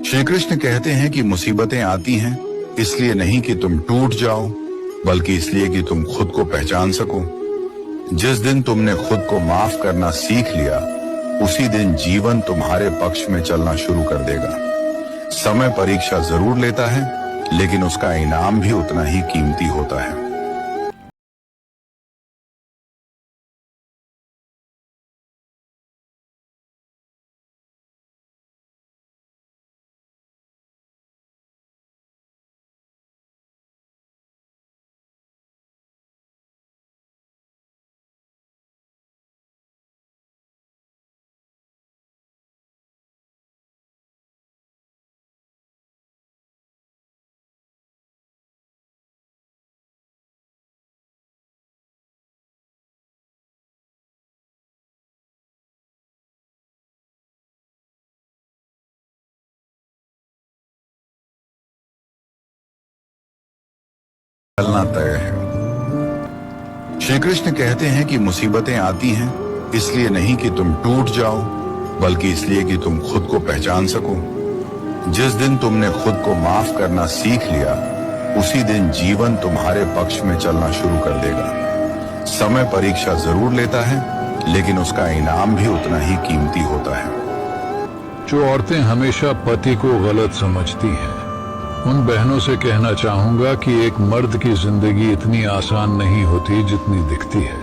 श्री कृष्ण कहते हैं कि मुसीबतें आती हैं इसलिए नहीं कि तुम टूट जाओ, बल्कि इसलिए कि तुम खुद को पहचान सको। जिस दिन तुमने खुद को माफ करना सीख लिया, उसी दिन जीवन तुम्हारे पक्ष में चलना शुरू कर देगा। समय परीक्षा जरूर लेता है, लेकिन उसका इनाम भी उतना ही कीमती होता है। चलना तय है। श्री कृष्ण कहते हैं कि मुसीबतें आती हैं इसलिए नहीं कि तुम टूट जाओ, बल्कि इसलिए कि तुम खुद को पहचान सको। जिस दिन तुमने खुद को माफ करना सीख लिया, उसी दिन जीवन तुम्हारे पक्ष में चलना शुरू कर देगा। समय परीक्षा जरूर लेता है, लेकिन उसका इनाम भी उतना ही कीमती होता है। जो औरतें हमेशा पति को गलत समझती हैं, उन बहनों से कहना चाहूंगा कि एक मर्द की जिंदगी इतनी आसान नहीं होती जितनी दिखती है।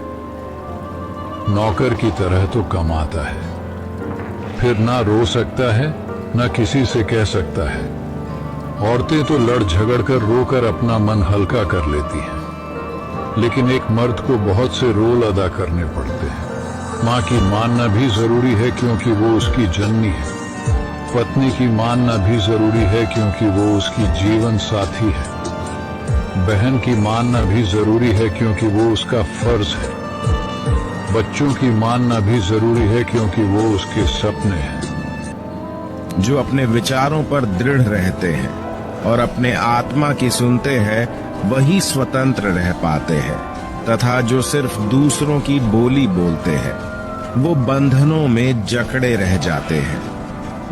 नौकर की तरह तो कमाता है, फिर ना रो सकता है ना किसी से कह सकता है। औरतें तो लड़ झगड़ कर रोकर अपना मन हल्का कर लेती हैं, लेकिन एक मर्द को बहुत से रोल अदा करने पड़ते हैं। माँ की मानना भी जरूरी है क्योंकि वो उसकी जननी है। पत्नी की मानना भी जरूरी है क्योंकि वो उसकी जीवन साथी है। बहन की मानना भी जरूरी है क्योंकि वो उसका फर्ज है। बच्चों की मानना भी जरूरी है क्योंकि वो उसके सपने हैं। जो अपने विचारों पर दृढ़ रहते हैं और अपने आत्मा की सुनते हैं, वही स्वतंत्र रह पाते हैं, तथा जो सिर्फ दूसरों की बोली बोलते हैं, वो बंधनों में जकड़े रह जाते हैं।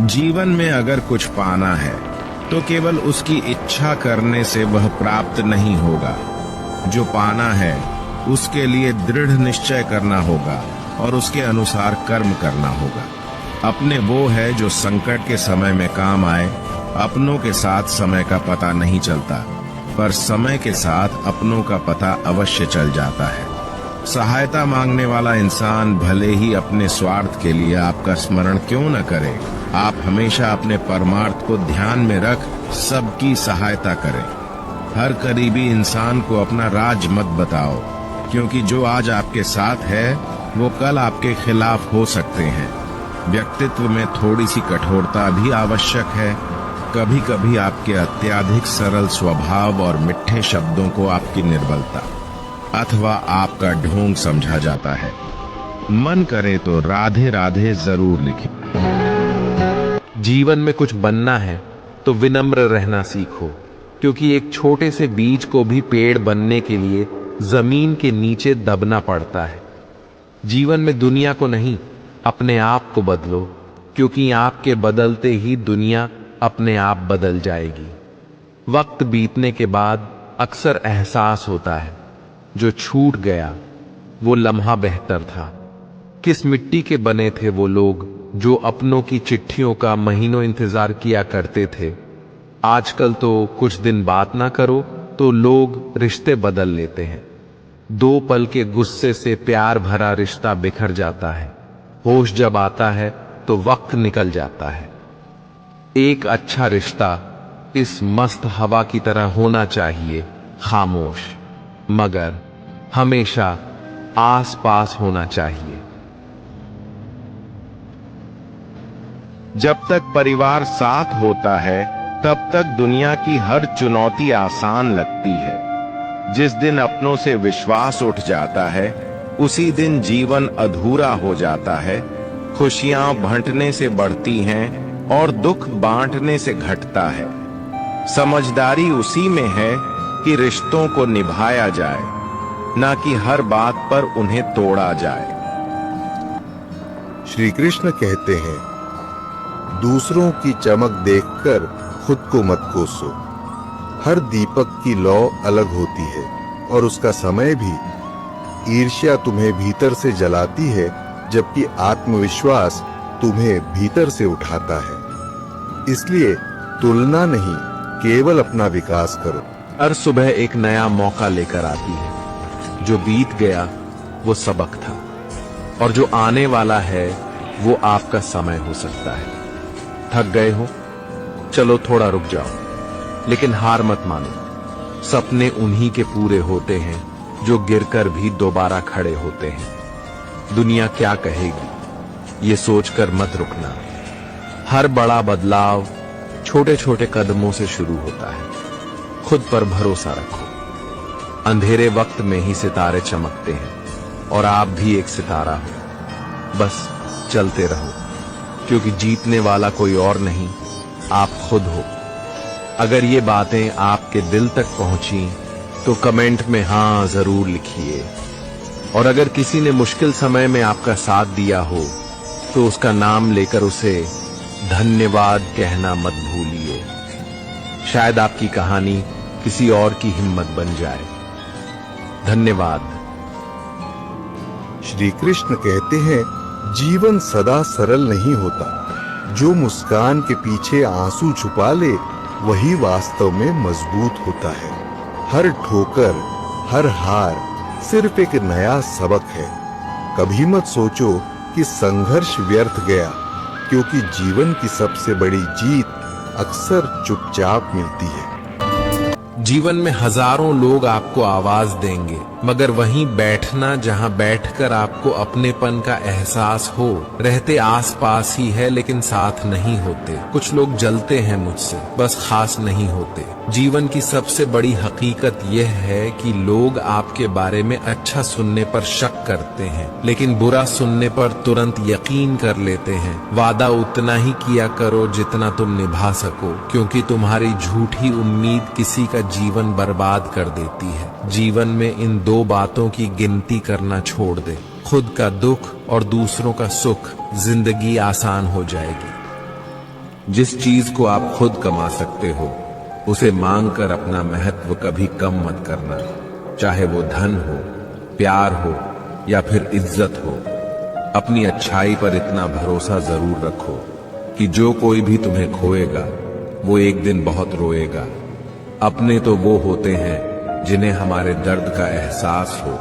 जीवन में अगर कुछ पाना है तो केवल उसकी इच्छा करने से वह प्राप्त नहीं होगा। जो पाना है उसके लिए दृढ़ निश्चय करना होगा और उसके अनुसार कर्म करना होगा। अपने वो है जो संकट के समय में काम आए। अपनों के साथ समय का पता नहीं चलता, पर समय के साथ अपनों का पता अवश्य चल जाता है। सहायता मांगने वाला इंसान भले ही अपने स्वार्थ के लिए आपका स्मरण क्यों न करे, आप हमेशा अपने परमार्थ को ध्यान में रख सबकी सहायता करें। हर करीबी इंसान को अपना राज मत बताओ, क्योंकि जो आज आपके साथ है वो कल आपके खिलाफ हो सकते हैं। व्यक्तित्व में थोड़ी सी कठोरता भी आवश्यक है। कभी कभी आपके अत्यधिक सरल स्वभाव और मिठ्ठे शब्दों को आपकी निर्बलता अथवा आपका ढोंग समझा जाता है। मन करे तो राधे राधे जरूर लिखें। जीवन में कुछ बनना है तो विनम्र रहना सीखो, क्योंकि एक छोटे से बीज को भी पेड़ बनने के लिए जमीन के नीचे दबना पड़ता है। जीवन में दुनिया को नहीं, अपने आप को बदलो, क्योंकि आपके बदलते ही दुनिया अपने आप बदल जाएगी। वक्त बीतने के बाद अक्सर एहसास होता है, जो छूट गया वो लम्हा बेहतर था। किस मिट्टी के बने थे वो लोग जो अपनों की चिट्ठियों का महीनों इंतजार किया करते थे। आजकल तो कुछ दिन बात ना करो तो लोग रिश्ते बदल लेते हैं। 2 पल के गुस्से से प्यार भरा रिश्ता बिखर जाता है। होश जब आता है तो वक्त निकल जाता है। एक अच्छा रिश्ता इस मस्त हवा की तरह होना चाहिए, खामोश, मगर हमेशा आस पास होना चाहिए। जब तक परिवार साथ होता है, तब तक दुनिया की हर चुनौती आसान लगती है। जिस दिन अपनों से विश्वास उठ जाता है, उसी दिन जीवन अधूरा हो जाता है। खुशियां बांटने से बढ़ती हैं और दुख बांटने से घटता है। समझदारी उसी में है कि रिश्तों को निभाया जाए, ना कि हर बात पर उन्हें तोड़ा जाए। श्री कृष्ण कहते हैं, दूसरों की चमक देखकर खुद को मत कोसो। हर दीपक की लौ अलग होती है और उसका समय भी। ईर्ष्या तुम्हें भीतर से जलाती है, जबकि आत्मविश्वास तुम्हें भीतर से उठाता है। इसलिए तुलना नहीं, केवल अपना विकास करो। हर सुबह एक नया मौका लेकर आती है। जो बीत गया वो सबक था, और जो आने वाला है वो आपका समय हो सकता है। थक गए हो? चलो थोड़ा रुक जाओ, लेकिन हार मत मानो। सपने उन्हीं के पूरे होते हैं जो गिरकर भी दोबारा खड़े होते हैं। दुनिया क्या कहेगी, ये सोचकर मत रुकना। हर बड़ा बदलाव छोटे छोटे कदमों से शुरू होता है। खुद पर भरोसा रखो। अंधेरे वक्त में ही सितारे चमकते हैं, और आप भी एक सितारा हो। बस चलते रहो, क्योंकि जीतने वाला कोई और नहीं, आप खुद हो। अगर ये बातें आपके दिल तक पहुंची तो कमेंट में हाँ जरूर लिखिए। और अगर किसी ने मुश्किल समय में आपका साथ दिया हो तो उसका नाम लेकर उसे धन्यवाद कहना मत भूलिए। शायद आपकी कहानी किसी और की हिम्मत बन जाए। धन्यवाद। श्री कृष्ण कहते हैं, जीवन सदा सरल नहीं होता। जो मुस्कान के पीछे आंसू छुपा ले, वही वास्तव में मजबूत होता है। हर ठोकर, हर हार सिर्फ एक नया सबक है। कभी मत सोचो कि संघर्ष व्यर्थ गया, क्योंकि जीवन की सबसे बड़ी जीत अक्सर चुपचाप मिलती है। जीवन में हजारों लोग आपको आवाज देंगे, मगर वहीं बैठना जहां बैठकर आपको अपनेपन का एहसास हो। रहते आसपास ही है लेकिन साथ नहीं होते। कुछ लोग जलते हैं मुझसे, बस खास नहीं होते। जीवन की सबसे बड़ी हकीकत यह है कि लोग आपके बारे में अच्छा सुनने पर शक करते हैं, लेकिन बुरा सुनने पर तुरंत यकीन कर लेते हैं। वादा उतना ही किया करो जितना तुम निभा सको, क्योंकि तुम्हारी झूठी उम्मीद किसी का जीवन बर्बाद कर देती है। जीवन में इन दो बातों की गिनती करना छोड़ दे, खुद का दुख और दूसरों का सुख। जिंदगी आसान हो जाएगी। जिस चीज को आप खुद कमा सकते हो, उसे मांग कर अपना महत्व कभी कम मत करना। चाहे वो धन हो, प्यार हो या फिर इज्जत हो। अपनी अच्छाई पर इतना भरोसा जरूर रखो कि जो कोई भी तुम्हें खोएगा वो एक दिन बहुत रोएगा। अपने तो वो होते हैं जिन्हें हमारे दर्द का एहसास हो,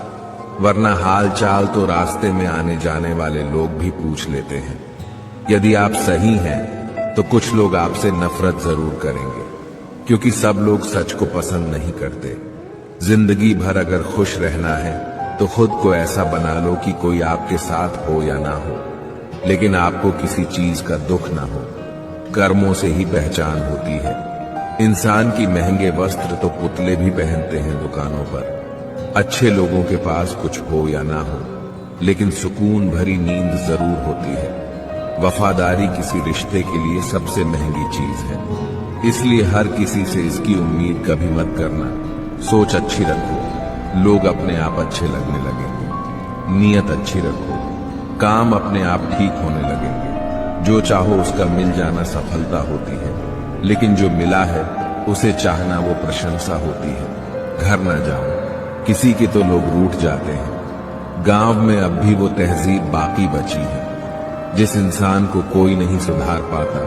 वरना हाल चाल तो रास्ते में आने जाने वाले लोग भी पूछ लेते हैं। यदि आप सही हैं तो कुछ लोग आपसे नफरत जरूर करेंगे, क्योंकि सब लोग सच को पसंद नहीं करते। जिंदगी भर अगर खुश रहना है तो खुद को ऐसा बना लो कि कोई आपके साथ हो या ना हो, लेकिन आपको किसी चीज का दुख ना हो। कर्मों से ही पहचान होती है। इंसान की महंगे वस्त्र तो पुतले भी पहनते हैं दुकानों पर। अच्छे लोगों के पास कुछ हो या ना हो, लेकिन सुकून भरी नींद जरूर होती है। वफादारी किसी रिश्ते के लिए सबसे महंगी चीज है, इसलिए हर किसी से इसकी उम्मीद कभी मत करना। सोच अच्छी रखो, लोग अपने आप अच्छे लगने लगेंगे। नीयत अच्छी रखो, काम अपने आप ठीक होने लगेंगे। जो चाहो उसका मिल जाना सफलता होती है, लेकिन जो मिला है उसे चाहना वो प्रशंसा होती है। घर ना जाओ, किसी के तो लोग रूठ जाते हैं। गांव में अब भी वो तहजीब बाकी बची है। जिस इंसान को कोई नहीं सुधार पाता,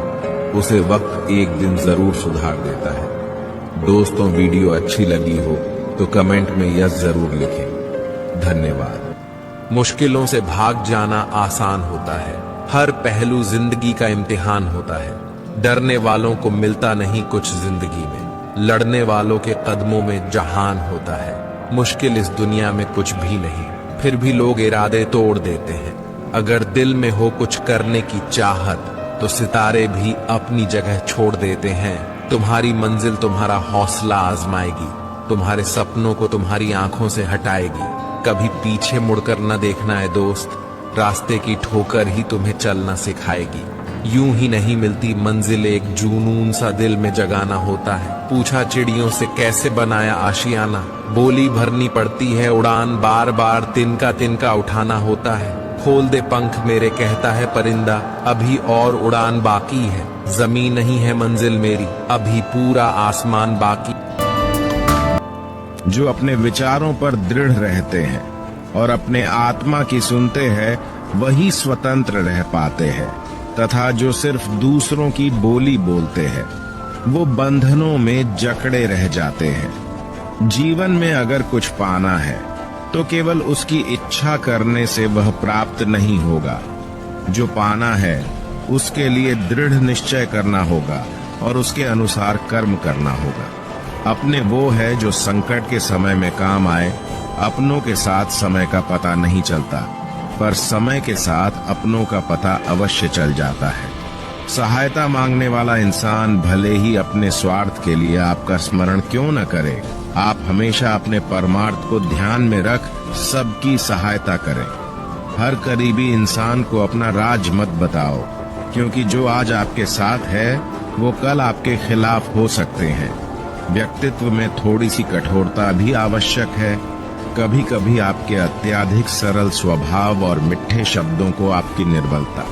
उसे वक्त एक दिन जरूर सुधार देता है। दोस्तों, वीडियो अच्छी लगी हो तो कमेंट में यस जरूर लिखें। धन्यवाद। मुश्किलों से भाग जाना आसान होता है। हर पहलू जिंदगी का इम्तिहान होता है। डरने वालों को मिलता नहीं कुछ जिंदगी में, लड़ने वालों के कदमों में जहान होता है। मुश्किल इस दुनिया में कुछ भी नहीं, फिर भी लोग इरादे तोड़ देते हैं। अगर दिल में हो कुछ करने की चाहत तो सितारे भी अपनी जगह छोड़ देते हैं। तुम्हारी मंजिल तुम्हारा हौसला आजमाएगी, तुम्हारे सपनों को तुम्हारी आंखों से हटाएगी। कभी पीछे मुड़कर न देखना है दोस्त, रास्ते की ठोकर ही तुम्हें चलना सिखाएगी। यूं ही नहीं मिलती मंजिल, एक जुनून सा दिल में जगाना होता है। पूछा चिड़ियों से कैसे बनाया आशियाना, बोली भरनी पड़ती है उड़ान, बार बार तिनका तिनका उठाना होता है। खोल दे पंख मेरे कहता है परिंदा, अभी और उड़ान बाकी है, जमीन नहीं है मंजिल मेरी, अभी पूरा आसमान बाकी। जो अपने विचारों पर दृढ़ रहते हैं और अपने आत्मा की सुनते हैं वही स्वतंत्र रह पाते हैं, तथा जो सिर्फ दूसरों की बोली बोलते हैं वो बंधनों में जकड़े रह जाते हैं। जीवन में अगर कुछ पाना है तो केवल उसकी इच्छा करने से वह प्राप्त नहीं होगा। जो पाना है उसके लिए दृढ़ निश्चय करना होगा और उसके अनुसार कर्म करना होगा। अपने वो है जो संकट के समय में काम आए। अपनों के साथ समय का पता नहीं चलता, पर समय के साथ अपनों का पता अवश्य चल जाता है। सहायता मांगने वाला इंसान भले ही अपने स्वार्थ के लिए आपका स्मरण क्यों न करे, आप हमेशा अपने परमार्थ को ध्यान में रख सबकी सहायता करें। हर करीबी इंसान को अपना राज मत बताओ, क्योंकि जो आज आपके साथ है वो कल आपके खिलाफ हो सकते हैं। व्यक्तित्व में थोड़ी सी कठोरता भी आवश्यक है। कभी कभी आपके अत्यधिक सरल स्वभाव और मिठ्ठे शब्दों को आपकी निर्बलता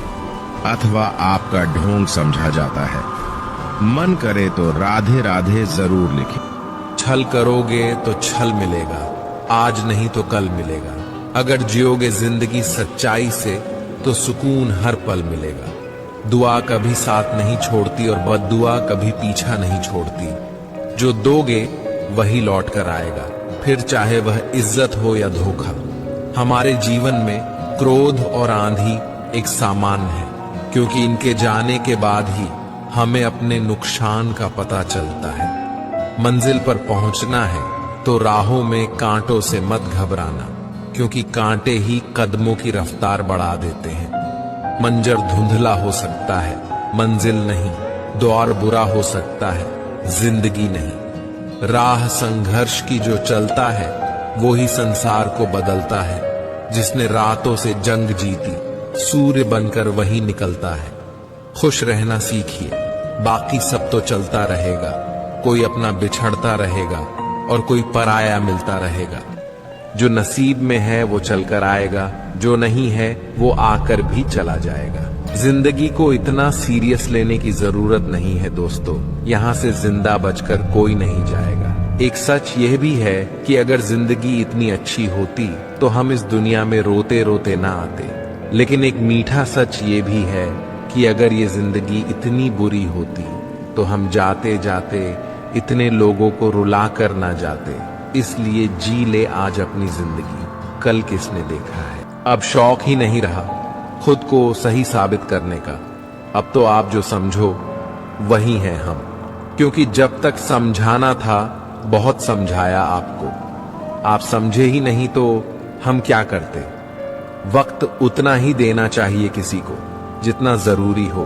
अथवा आपका ढोंग समझा जाता है। मन करे तो राधे राधे जरूर लिखें। छल करोगे तो छल मिलेगा, आज नहीं तो कल मिलेगा। अगर जियोगे जिंदगी सच्चाई से तो सुकून हर पल मिलेगा। दुआ कभी साथ नहीं छोड़ती और बद्दुआ कभी पीछा नहीं छोड़ती। जो दोगे वही लौट कर आएगा, फिर चाहे वह इज्जत हो या धोखा। हमारे जीवन में क्रोध और आंधी एक सामान्य है, क्योंकि इनके जाने के बाद ही हमें अपने नुकसान का पता चलता है। मंजिल पर पहुंचना है तो राहों में कांटों से मत घबराना, क्योंकि कांटे ही कदमों की रफ्तार बढ़ा देते हैं। मंजर धुंधला हो सकता है, मंजिल नहीं। द्वार बुरा हो सकता है, जिंदगी नहीं। राह संघर्ष की जो चलता है वो ही संसार को बदलता है। जिसने रातों से जंग जीती सूर्य बनकर वही निकलता है। खुश रहना सीखिए, बाकी सब तो चलता रहेगा। कोई अपना बिछड़ता रहेगा और कोई पराया मिलता रहेगा। जो नसीब में है वो चलकर आएगा, जो नहीं है वो आकर भी चला जाएगा। जिंदगी को इतना सीरियस लेने की जरूरत नहीं है दोस्तों। यहाँ से जिंदा बचकर कोई नहीं जाएगा। एक सच यह भी है कि अगर जिंदगी इतनी अच्छी होती तो हम इस दुनिया में रोते रोते ना आते। लेकिन एक मीठा सच ये भी है कि अगर ये जिंदगी इतनी बुरी होती तो हम जाते जाते इतने लोगों को रुला कर ना जाते। इसलिए जी ले आज अपनी जिंदगी, कल किसने देखा है। अब शौक ही नहीं रहा खुद को सही साबित करने का। अब तो आप जो समझो वही हैं हम, क्योंकि जब तक समझाना था बहुत समझाया आपको। आप समझे ही नहीं तो हम क्या करते। वक्त उतना ही देना चाहिए किसी को जितना जरूरी हो,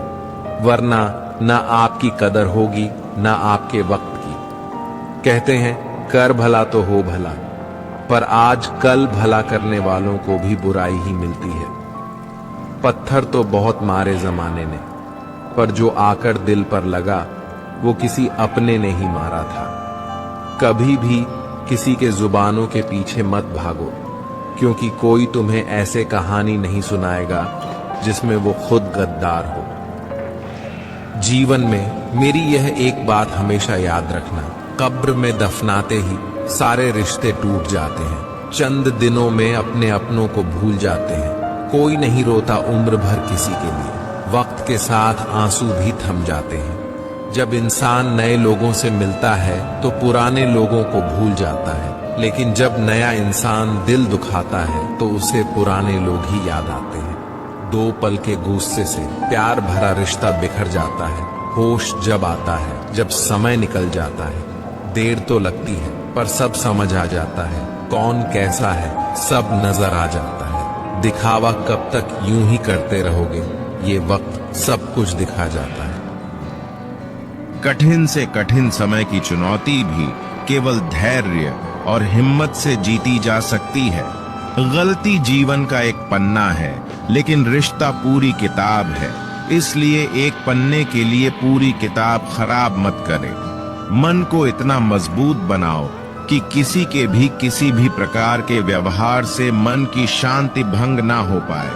वरना ना आपकी कदर होगी ना आपके वक्त की। कहते हैं कर भला तो हो भला, पर आज कल भला करने वालों को भी बुराई ही मिलती है। पत्थर तो बहुत मारे जमाने ने, पर जो आकर दिल पर लगा वो किसी अपने ने ही मारा था। कभी भी किसी के जुबानों के पीछे मत भागो, क्योंकि कोई तुम्हें ऐसे कहानी नहीं सुनाएगा जिसमें वो खुद गद्दार हो। जीवन में मेरी यह एक बात हमेशा याद रखना, कब्र में दफनाते ही सारे रिश्ते टूट जाते हैं। चंद दिनों में अपने अपनों को भूल जाते हैं। कोई नहीं रोता उम्र भर किसी के लिए। वक्त के साथ आंसू भी थम जाते हैं। जब इंसान नए लोगों से मिलता है तो पुराने लोगों को भूल जाता है, लेकिन जब नया इंसान दिल दुखाता है तो उसे पुराने लोग ही याद आते हैं। दो पल के गुस्से से प्यार भरा रिश्ता बिखर जाता है। होश जब आता है जब समय निकल जाता है। देर तो लगती है पर सब समझ आ जाता है। कौन कैसा है सब नजर आ जाता है। दिखावा कब तक यूं ही करते रहोगे, ये वक्त सब कुछ दिखा जाता है। कठिन से कठिन समय की चुनौती भी केवल धैर्य और हिम्मत से जीती जा सकती है। गलती जीवन का एक पन्ना है, लेकिन रिश्ता पूरी किताब है। इसलिए एक पन्ने के लिए पूरी किताब खराब मत करें। मन को इतना मजबूत बनाओ कि किसी भी प्रकार के व्यवहार से मन की शांति भंग ना हो पाए।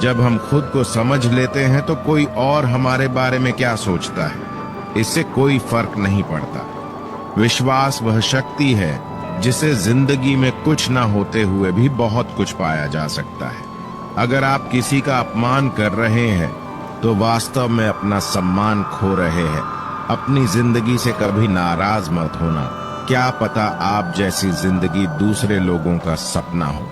जब हम खुद को समझ लेते हैं तो कोई और हमारे बारे में क्या सोचता है, इससे कोई फर्क नहीं पड़ता। विश्वास वह शक्ति है जिसे जिंदगी में कुछ ना होते हुए भी बहुत कुछ पाया जा सकता है। अगर आप किसी का अपमान कर रहे हैं तो वास्तव में अपना सम्मान खो रहे हैं। अपनी जिंदगी से कभी नाराज मत होना। क्या पता आप जैसी जिंदगी दूसरे लोगों का सपना हो।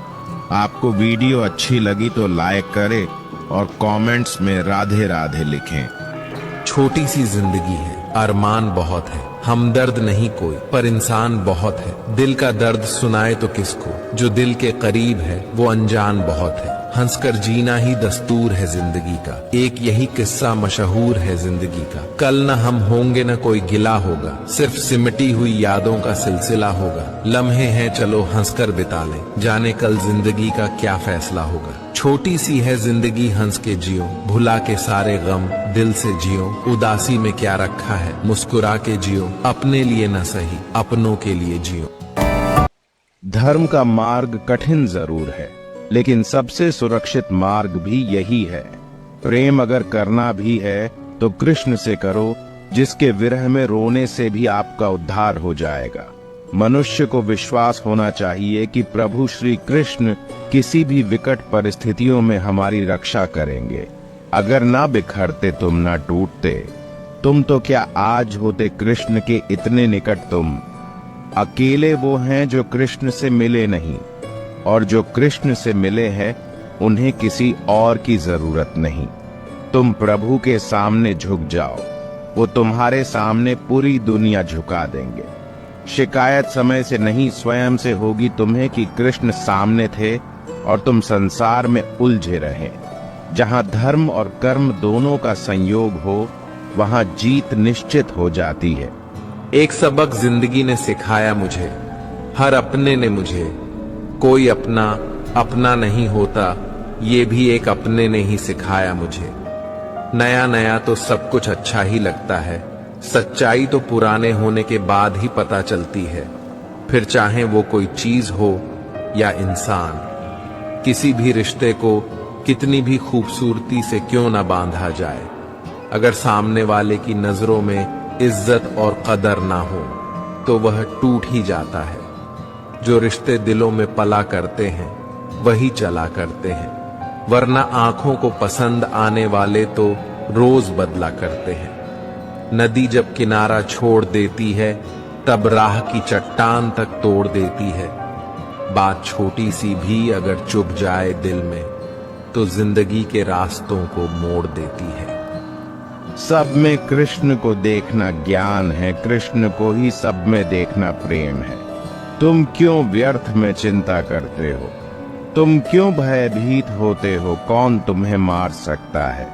आपको वीडियो अच्छी लगी तो लाइक करें और कमेंट्स में राधे राधे लिखें। छोटी सी जिंदगी है, अरमान बहुत है, हमदर्द नहीं कोई पर इंसान बहुत है। दिल का दर्द सुनाए तो किसको, जो दिल के करीब है वो अनजान बहुत है। हंसकर जीना ही दस्तूर है जिंदगी का, एक यही किस्सा मशहूर है जिंदगी का। कल न हम होंगे न कोई गिला होगा, सिर्फ सिमटी हुई यादों का सिलसिला होगा। लम्हे हैं चलो हंसकर बिता लें, जाने कल जिंदगी का क्या फैसला होगा। छोटी सी है जिंदगी हंस के जियो, भुला के सारे गम दिल से जियो। उदासी में क्या रखा है, मुस्कुरा के जियो, अपने लिए न सही अपनों के लिए जियो। धर्म का मार्ग कठिन जरूर है, लेकिन सबसे सुरक्षित मार्ग भी यही है। प्रेम अगर करना भी है तो कृष्ण से करो, जिसके विरह में रोने से भी आपका उद्धार हो जाएगा। मनुष्य को विश्वास होना चाहिए कि प्रभु श्री कृष्ण किसी भी विकट परिस्थितियों में हमारी रक्षा करेंगे। अगर ना बिखरते तुम ना टूटते, तुम तो क्या आज होते कृष्ण के इतने निकट। तुम अकेले वो हैं जो कृष्ण से मिले नहीं, और जो कृष्ण से मिले हैं उन्हें किसी और की जरूरत नहीं। तुम प्रभु के सामने झुक जाओ, वो तुम्हारे सामने पूरी दुनिया झुका देंगे। शिकायत समय से नहीं स्वयं से होगी तुम्हें कि कृष्ण सामने थे और तुम संसार में उलझे रहे। जहां धर्म और कर्म दोनों का संयोग हो, वहां जीत निश्चित हो जाती है। एक सबक जिंदगी ने सिखाया मुझे, हर अपने ने मुझे। कोई अपना अपना नहीं होता, ये भी एक अपने ने ही सिखाया मुझे। नया नया तो सब कुछ अच्छा ही लगता है, सच्चाई तो पुराने होने के बाद ही पता चलती है। फिर चाहे वो कोई चीज हो या इंसान, किसी भी रिश्ते को कितनी भी खूबसूरती से क्यों ना बांधा जाए, अगर सामने वाले की नजरों में इज्जत और कदर ना हो तो वह टूट ही जाता है। जो रिश्ते दिलों में पला करते हैं वही चला करते हैं, वरना आंखों को पसंद आने वाले तो रोज बदला करते हैं। नदी जब किनारा छोड़ देती है तब राह की चट्टान तक तोड़ देती है। बात छोटी सी भी अगर चुभ जाए दिल में तो जिंदगी के रास्तों को मोड़ देती है। सब में कृष्ण को देखना ज्ञान है, कृष्ण को ही सब में देखना प्रेम है। तुम क्यों व्यर्थ में चिंता करते हो, तुम क्यों भयभीत होते हो, कौन तुम्हें मार सकता है।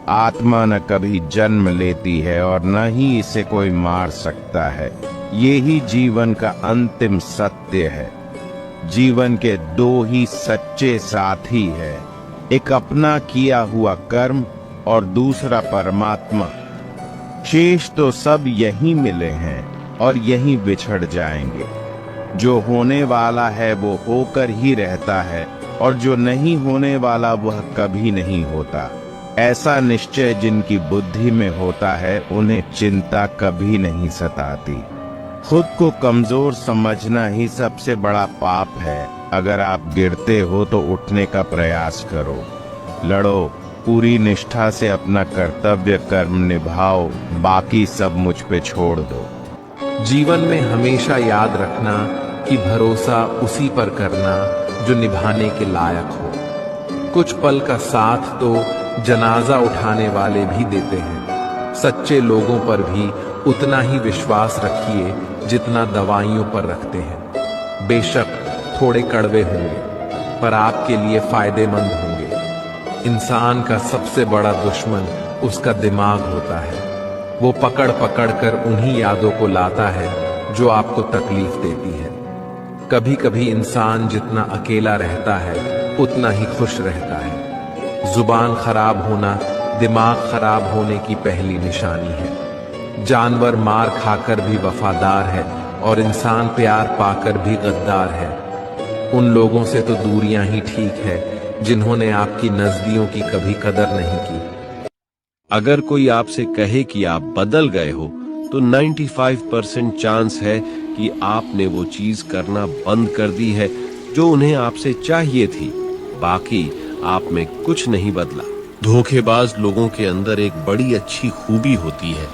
आत्मा न कभी जन्म लेती है और न ही इसे कोई मार सकता है। ये ही जीवन का अंतिम सत्य है। जीवन के दो ही सच्चे साथी है, एक अपना किया हुआ कर्म और दूसरा परमात्मा। शेष तो सब यहीं मिले हैं और यहीं बिछड़ जाएंगे। जो होने वाला है वो होकर ही रहता है और जो नहीं होने वाला वह कभी नहीं होता। ऐसा निश्चय जिनकी बुद्धि में होता है उन्हें चिंता कभी नहीं सताती। खुद को कमजोर समझना ही सबसे बड़ा पाप है। अगर आप गिरते हो तो उठने का प्रयास करो, लड़ो, पूरी निष्ठा से अपना कर्तव्य कर्म निभाओ, बाकी सब मुझ पे छोड़ दो। जीवन में हमेशा याद रखना कि भरोसा उसी पर करना जो निभाने के लायक हो। कुछ पल का साथ तो जनाजा उठाने वाले भी देते हैं। सच्चे लोगों पर भी उतना ही विश्वास रखिए जितना दवाइयों पर रखते हैं। बेशक थोड़े कड़वे होंगे पर आपके लिए फायदेमंद होंगे। इंसान का सबसे बड़ा दुश्मन उसका दिमाग होता है। वो पकड़ पकड़ कर उन्हीं यादों को लाता है जो आपको तकलीफ देती है। कभी कभी इंसान जितना अकेला रहता है उतना ही खुश रहता है। जुबान खराब होना दिमाग खराब होने की पहली निशानी है। जानवर मार खाकर भी वफादार है और इंसान प्यार पाकर भी गद्दार है। उन लोगों से तो दूरियां ही ठीक है जिन्होंने आपकी नजदियों की कभी कदर नहीं की। अगर कोई आपसे कहे कि आप बदल गए हो, तो 95% चांस है कि आपने वो चीज करना बंद कर दी है जो उन्हें आपसे चाहिए थी। बाकी आप में कुछ नहीं बदला। धोखेबाज लोगों के अंदर एक बड़ी अच्छी खूबी होती है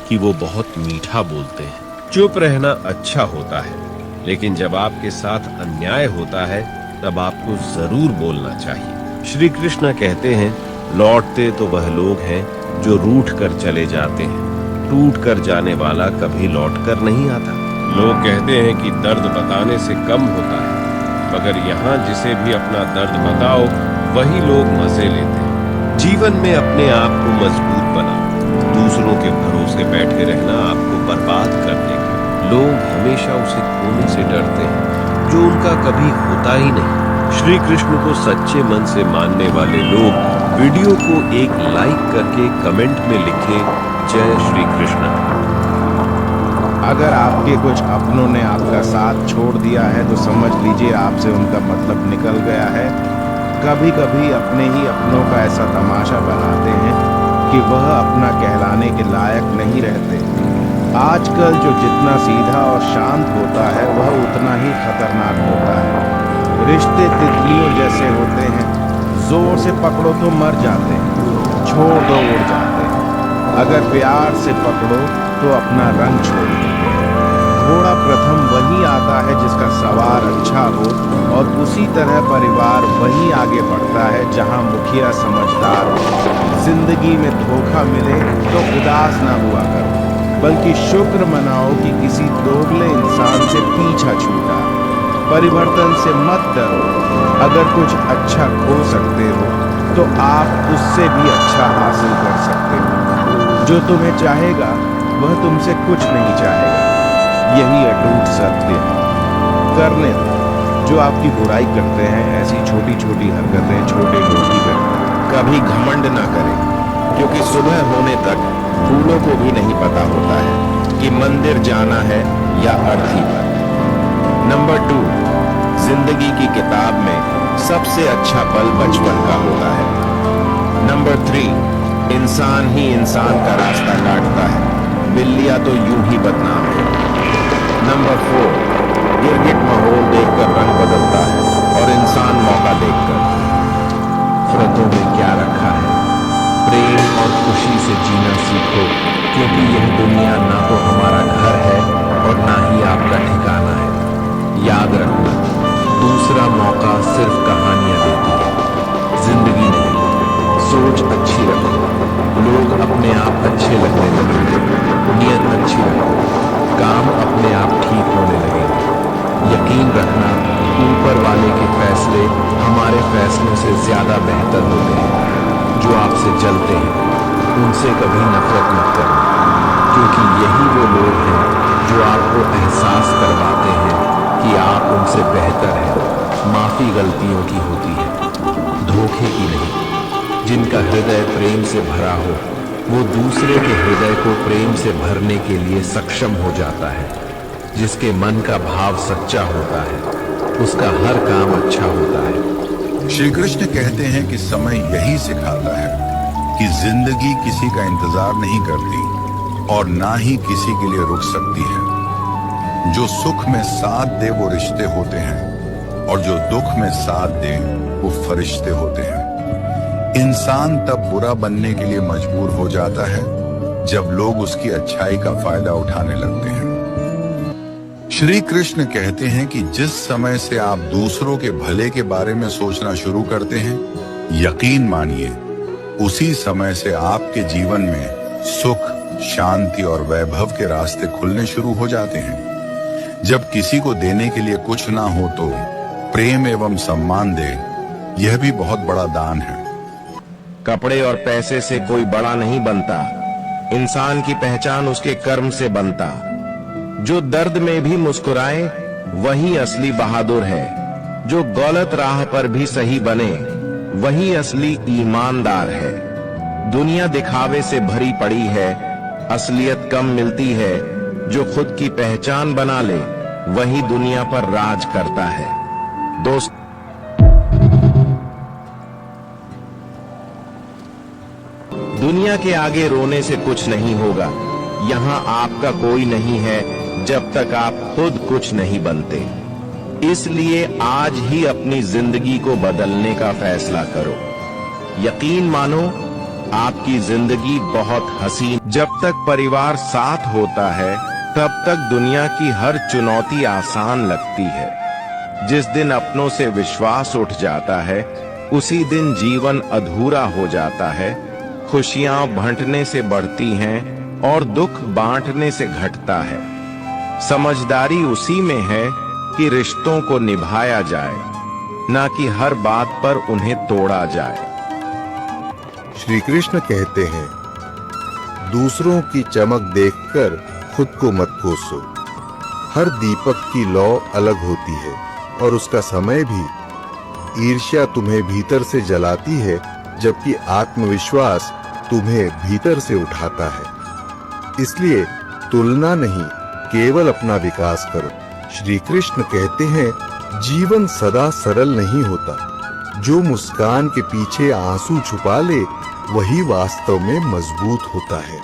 कि वो बहुत मीठा बोलते हैं। चुप रहना अच्छा होता है, लेकिन जब आपके साथ अन्याय होता है तब आपको जरूर बोलना चाहिए। श्री कृष्ण कहते हैं, लौटते तो वह लोग हैं जो रूठ कर चले जाते हैं, टूट कर जाने वाला कभी लौट कर नहीं आता। लोग कहते हैं कि दर्द बताने से कम होता है, मगर यहाँ जिसे भी अपना दर्द बताओ वही लोग मजे लेते हैं। जीवन में अपने आप को मजबूत बनाओ। दूसरों के भरोसे बैठे रहना आपको बर्बाद कर देगा। लोग हमेशा उसे खोने से डरते हैं जो उनका कभी होता ही नहीं। श्री कृष्ण को सच्चे मन से मानने वाले लोग वीडियो को एक लाइक करके कमेंट में लिखें, जय श्री कृष्ण। अगर आपके कुछ अपनों ने आपका साथ छोड़ दिया है तो समझ लीजिए आपसे उनका मतलब निकल गया है। कभी कभी अपने ही अपनों का ऐसा तमाशा बनाते हैं कि वह अपना कहलाने के लायक नहीं रहते। आजकल जो जितना सीधा और शांत होता है वह उतना ही खतरनाक होता है। रिश्ते तितलियों जैसे होते हैं, जोर से पकड़ो तो मर जाते हैं, छोड़ दो उड़ जाते हैं। अगर प्यार से पकड़ो तो अपना रंग छोड़ देते हैं। घोड़ा प्रथम वही आता है जिसका सवार अच्छा हो, और उसी तरह परिवार वही आगे बढ़ता है जहां मुखिया समझदार हो। जिंदगी में धोखा मिले तो उदास ना हुआ करो, बल्कि शुक्र मनाओ कि किसी दोगले इंसान से पीछा छूटा। परिवर्तन से मत डरो। अगर कुछ अच्छा खो सकते हो तो आप उससे भी अच्छा हासिल कर सकते हो। जो तुम्हें चाहेगा वह तुमसे कुछ नहीं चाहेगा, यही अटूट सत्य है। करने दो। जो आपकी बुराई करते हैं ऐसी छोटी छोटी हरकतें छोटे लोग ही करते हैं। कभी घमंड ना करें, क्योंकि सुबह होने तक फूलों को भी नहीं पता होता है कि मंदिर जाना है या अर्थी पर। नंबर 2, जिंदगी की किताब में सबसे अच्छा पल बचपन का होता है। नंबर 3, इंसान ही इंसान का रास्ता काटता है, बिल्लियां तो यूं ही बदनाम है। नंबर 4, गिरगिट माहौल देखकर रंग बदलता है और इंसान मौका देखकर। व्रतों में क्या रखा है? प्रेम और खुशी से जीना सीखो, क्योंकि यह दुनिया ना तो हमारा घर है और ना ही आपका ठिकाना है। याद रखना, दूसरा मौका सिर्फ कहानियां देती है, जिंदगी नहीं। सोच अच्छी रखो, लोग अपने आप अच्छे लगने लगेंगे। नियत अच्छी रखो, काम अपने आप ठीक होने लगेंगे। यकीन रखना, ऊपर वाले के फैसले हमारे फैसलों से ज्यादा बेहतर होते हैं। जो आपसे जलते हैं उनसे कभी नफरत मत करना, क्योंकि यही वो लोग हैं जो आपको एहसास करवाते हैं कि आप उनसे बेहतर हैं। माफी गलतियों की होती है, धोखे की नहीं। जिनका हृदय प्रेम से भरा हो वो दूसरे के हृदय को प्रेम से भरने के लिए सक्षम हो जाता है। जिसके मन का भाव सच्चा होता है उसका हर काम अच्छा होता है। श्री कृष्ण कहते हैं कि समय यही सिखाता है कि जिंदगी किसी का इंतजार नहीं करती और ना ही किसी के लिए रुक सकती है। जो सुख में साथ दे वो रिश्ते होते हैं, और जो दुख में साथ दे वो फरिश्ते होते हैं। इंसान तब बुरा बनने के लिए मजबूर हो जाता है जब लोग उसकी अच्छाई का फायदा उठाने लगते हैं। श्री कृष्ण कहते हैं कि जिस समय से आप दूसरों के भले के बारे में सोचना शुरू करते हैं, यकीन मानिए उसी समय से आपके जीवन में सुख, शांति और वैभव के रास्ते खुलने शुरू हो जाते हैं। जब किसी को देने के लिए कुछ ना हो तो प्रेम एवं सम्मान दे, यह भी बहुत बड़ा दान है। कपड़े और पैसे से कोई बड़ा नहीं बनता, इंसान की पहचान उसके कर्म से बनता। जो दर्द में भी मुस्कुराए वही असली बहादुर है। जो गलत राह पर भी सही बने वही असली ईमानदार है। दुनिया दिखावे से भरी पड़ी है, असलियत कम मिलती है। जो खुद की पहचान बना ले वही दुनिया पर राज करता है। दोस्त के आगे रोने से कुछ नहीं होगा। यहाँ आपका कोई नहीं है जब तक आप खुद कुछ नहीं बनते। इसलिए आज ही अपनी जिंदगी को बदलने का फैसला करो। यकीन मानो, आपकी जिंदगी बहुत हसीन। जब तक परिवार साथ होता है तब तक दुनिया की हर चुनौती आसान लगती है। जिस दिन अपनों से विश्वास उठ जाता है उसी दिन जीवन अधूरा हो जाता है। खुशियां बांटने से बढ़ती हैं और दुख बांटने से घटता है। समझदारी उसी में है कि रिश्तों को निभाया जाए, ना कि हर बात पर उन्हें तोड़ा जाए। श्री कृष्ण कहते हैं, दूसरों की चमक देखकर खुद को मत कोसो। हर दीपक की लौ अलग होती है और उसका समय भी। ईर्ष्या तुम्हें भीतर से जलाती है, जबकि आत्मविश्वास तुम्हें भीतर से उठाता है। इसलिए तुलना नहीं, केवल अपना विकास करो। श्री कृष्ण कहते हैं, जीवन सदा सरल नहीं होता। जो मुस्कान के पीछे आंसू छुपा ले वही वास्तव में मजबूत होता है।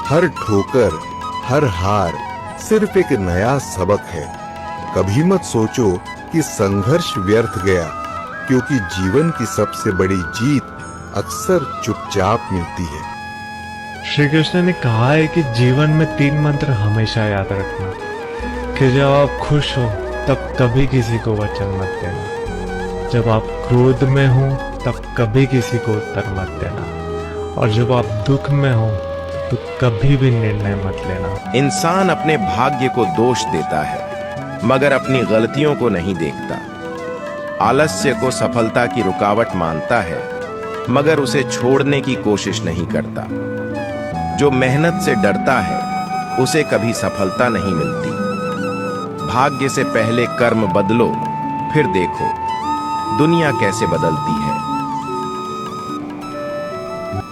हर ठोकर, हर हार सिर्फ एक नया सबक है। कभी मत सोचो कि संघर्ष व्यर्थ गया, क्योंकि जीवन की सबसे बड़ी जीत अक्सर चुपचाप मिलती है। श्री कृष्ण ने कहा है कि जीवन में 3 मंत्र हमेशा याद रखना, कि जब आप खुश हो तब कभी किसी को वचन मत देना, जब आप क्रोध में हो तब कभी किसी को उत्तर मत देना, और जब आप दुख में हो तो कभी भी निर्णय मत लेना। इंसान अपने भाग्य को दोष देता है मगर अपनी गलतियों को नहीं देखता। आलस्य को सफलता की रुकावट मानता है मगर उसे छोड़ने की कोशिश नहीं करता। जो मेहनत से डरता है उसे कभी सफलता नहीं मिलती। भाग्य से पहले कर्म बदलो, फिर देखो दुनिया कैसे बदलती है।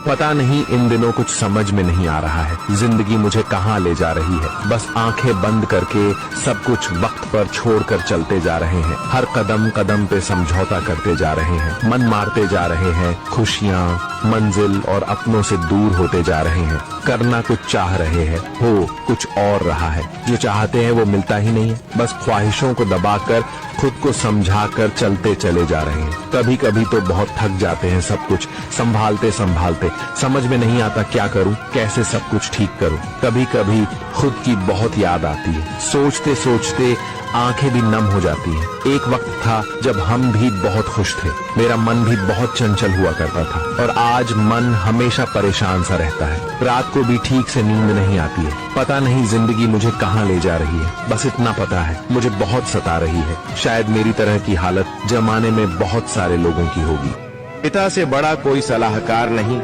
पता नहीं इन दिनों कुछ समझ में नहीं आ रहा है, जिंदगी मुझे कहाँ ले जा रही है। बस आंखें बंद करके सब कुछ वक्त पर छोड़कर चलते जा रहे हैं। हर कदम कदम पे समझौता करते जा रहे हैं, मन मारते जा रहे हैं। खुशियाँ, मंजिल और अपनों से दूर होते जा रहे हैं। करना कुछ चाह रहे हैं, हो कुछ और रहा है। जो चाहते हैं वो मिलता ही नहीं है। बस ख्वाहिशों को दबाकर खुद को समझाकर चलते चले जा रहे हैं। कभी कभी तो बहुत थक जाते हैं सब कुछ संभालते संभालते। समझ में नहीं आता क्या करूं, कैसे सब कुछ ठीक करूं। कभी कभी खुद की बहुत याद आती है। सोचते सोचते आंखें भी नम हो जाती हैं। एक वक्त था जब हम भी बहुत खुश थे, मेरा मन भी बहुत चंचल हुआ करता था, और आज मन हमेशा परेशान सा रहता है। रात को भी ठीक से नींद नहीं आती है। पता नहीं जिंदगी मुझे कहाँ ले जा रही है। बस इतना पता है मुझे बहुत सता रही है। शायद मेरी तरह की हालत जमाने में बहुत सारे लोगों की होगी। पिता से बड़ा कोई सलाहकार नहीं,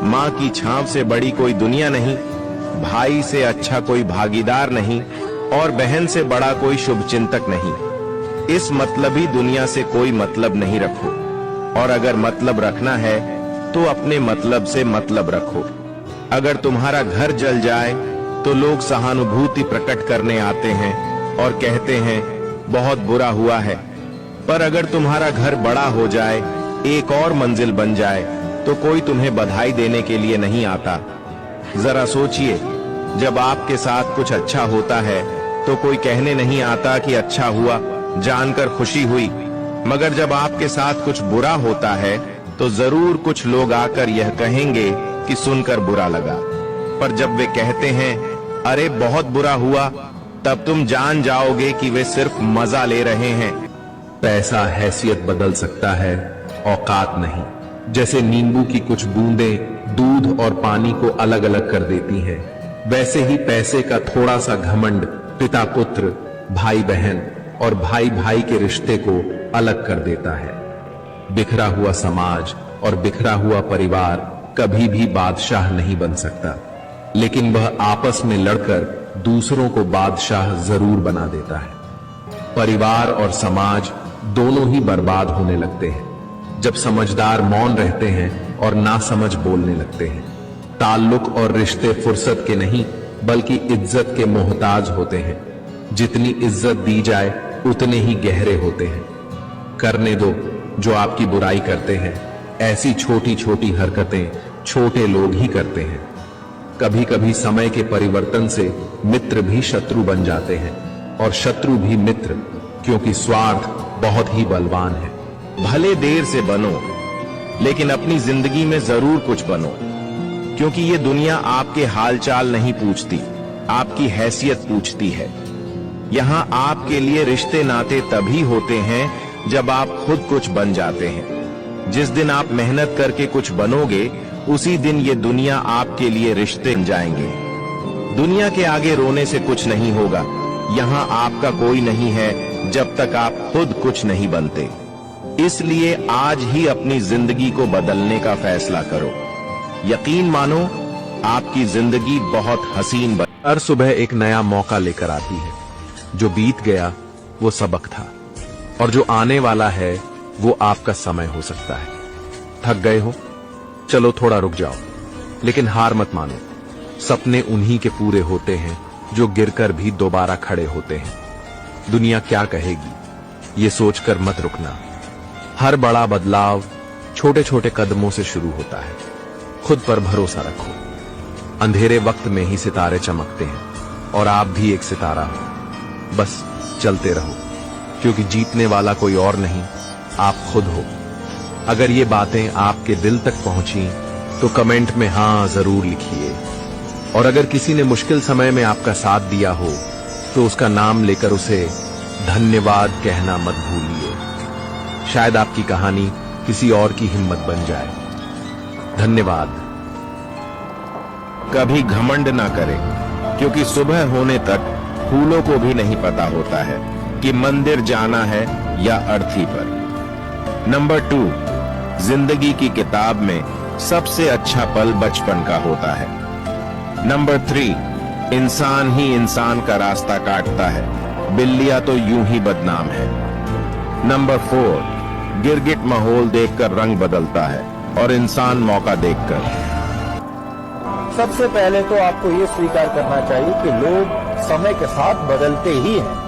माँ की छांव से बड़ी कोई दुनिया नहीं, भाई से अच्छा कोई भागीदार नहीं, और बहन से बड़ा कोई शुभचिंतक नहीं। इस मतलबी दुनिया से कोई मतलब नहीं रखो, और अगर मतलब रखना है तो अपने मतलब से मतलब रखो। अगर तुम्हारा घर जल जाए तो लोग सहानुभूति प्रकट करने आते हैं और कहते हैं बहुत बुरा हुआ है, पर अगर तुम्हारा घर बड़ा हो जाए, एक और मंजिल बन जाए, तो कोई तुम्हें बधाई देने के लिए नहीं आता। जरा सोचिए, जब आपके साथ कुछ अच्छा होता है तो कोई कहने नहीं आता कि अच्छा हुआ, जानकर खुशी हुई, मगर जब आपके साथ कुछ बुरा होता है तो जरूर कुछ लोग आकर यह कहेंगे कि सुनकर बुरा लगा। पर जब वे कहते हैं अरे बहुत बुरा हुआ, तब तुम जान जाओगे कि वे सिर्फ मजा ले रहे हैं। पैसा हैसियत बदल सकता है, औकात नहीं। जैसे नींबू की कुछ बूंदें दूध और पानी को अलग अलग कर देती हैं, वैसे ही पैसे का थोड़ा सा घमंड पिता पुत्र, भाई बहन और भाई भाई के रिश्ते को अलग कर देता है। बिखरा हुआ समाज और बिखरा हुआ परिवार कभी भी बादशाह नहीं बन सकता, लेकिन वह आपस में लड़कर दूसरों को बादशाह जरूर बना देता है। परिवार और समाज दोनों ही बर्बाद होने लगते हैं जब समझदार मौन रहते हैं और नासमझ बोलने लगते हैं। ताल्लुक और रिश्ते फुर्सत के नहीं बल्कि इज्जत के मोहताज होते हैं। जितनी इज्जत दी जाए उतने ही गहरे होते हैं। करने दो जो आपकी बुराई करते हैं। ऐसी छोटी छोटी हरकतें छोटे लोग ही करते हैं। कभी कभी समय के परिवर्तन से मित्र भी शत्रु बन जाते हैं और शत्रु भी मित्र, क्योंकि स्वार्थ बहुत ही बलवान है। भले देर से बनो, लेकिन अपनी जिंदगी में जरूर कुछ बनो, क्योंकि ये दुनिया आपके हालचाल नहीं पूछती, आपकी हैसियत पूछती है। यहाँ आपके लिए रिश्ते नाते तभी होते हैं जब आप खुद कुछ बन जाते हैं। जिस दिन आप मेहनत करके कुछ बनोगे, उसी दिन ये दुनिया आपके लिए रिश्ते बन जाएंगे। दुनिया के आगे रोने से कुछ नहीं होगा। यहाँ आपका कोई नहीं है जब तक आप खुद कुछ नहीं बनते। इसलिए आज ही अपनी जिंदगी को बदलने का फैसला करो। यकीन मानो, आपकी जिंदगी बहुत हसीन बन। हर सुबह एक नया मौका लेकर आती है। जो बीत गया वो सबक था, और जो आने वाला है वो आपका समय हो सकता है। थक गए हो? चलो थोड़ा रुक जाओ, लेकिन हार मत मानो। सपने उन्हीं के पूरे होते हैं जो गिरकर भी दोबारा खड़े होते हैं। दुनिया क्या कहेगी, ये सोचकर मत रुकना। हर बड़ा बदलाव छोटे छोटे कदमों से शुरू होता है। खुद पर भरोसा रखो। अंधेरे वक्त में ही सितारे चमकते हैं, और आप भी एक सितारा हो। बस चलते रहो, क्योंकि जीतने वाला कोई और नहीं, आप खुद हो। अगर ये बातें आपके दिल तक पहुंची तो कमेंट में हाँ जरूर लिखिए। और अगर किसी ने मुश्किल समय में आपका साथ दिया हो तो उसका नाम लेकर उसे धन्यवाद कहना मत भूलिए। शायद आपकी कहानी किसी और की हिम्मत बन जाए। धन्यवाद। कभी घमंड ना करें, क्योंकि सुबह होने तक फूलों को भी नहीं पता होता है कि मंदिर जाना है या अर्थी पर। नंबर 2, जिंदगी की किताब में सबसे अच्छा पल बचपन का होता है। नंबर 3, इंसान ही इंसान का रास्ता काटता है, बिल्लियां तो यूं ही बदनाम है। नंबर 4, गिरगिट माहौल देखकर रंग बदलता है और इंसान मौका देखकर। सबसे पहले तो आपको ये स्वीकार करना चाहिए कि लोग समय के साथ बदलते ही हैं।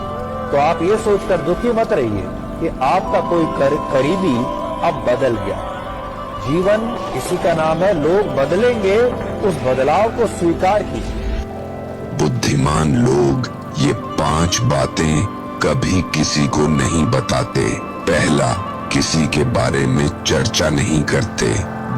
तो आप ये सोचकर दुखी मत रहिए कि आपका कोई करीबी अब बदल गया। जीवन इसी का नाम है, लोग बदलेंगे, उस बदलाव को स्वीकार कीजिए। बुद्धिमान लोग ये 5 बातें कभी किसी को नहीं बताते। पहला, किसी के बारे में चर्चा नहीं करते।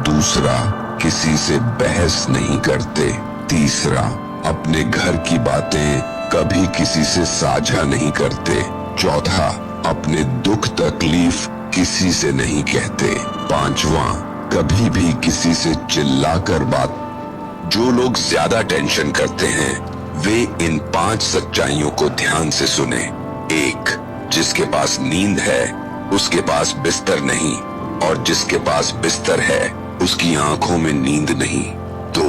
दूसरा, किसी से बहस नहीं करते। तीसरा, अपने घर की बातें कभी किसी से साझा नहीं करते। चौथा, अपने दुख तकलीफ किसी से नहीं कहते। पांचवा, कभी भी किसी से चिल्लाकर बात। जो लोग ज्यादा टेंशन करते हैं वे इन 5 सच्चाइयों को ध्यान से सुने। 1, जिसके पास नींद है उसके पास बिस्तर नहीं, और जिसके पास बिस्तर है उसकी आंखों में नींद नहीं। 2,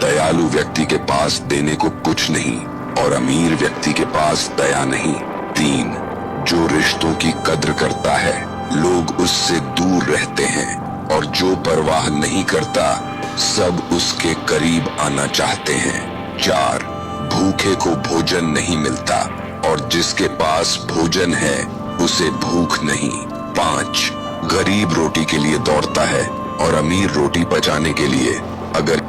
दयालु व्यक्ति के पास देने को कुछ नहीं और अमीर व्यक्ति के पास दया नहीं। 3, जो रिश्तों की कद्र करता है लोग उससे दूर रहते हैं, और जो परवाह नहीं करता सब उसके करीब आना चाहते हैं। 4, भूखे को भोजन नहीं मिलता और जिसके पास भोजन है उसे भूख नहीं। 5, गरीब रोटी के लिए दौड़ता है और अमीर रोटी पचाने के लिए। अगर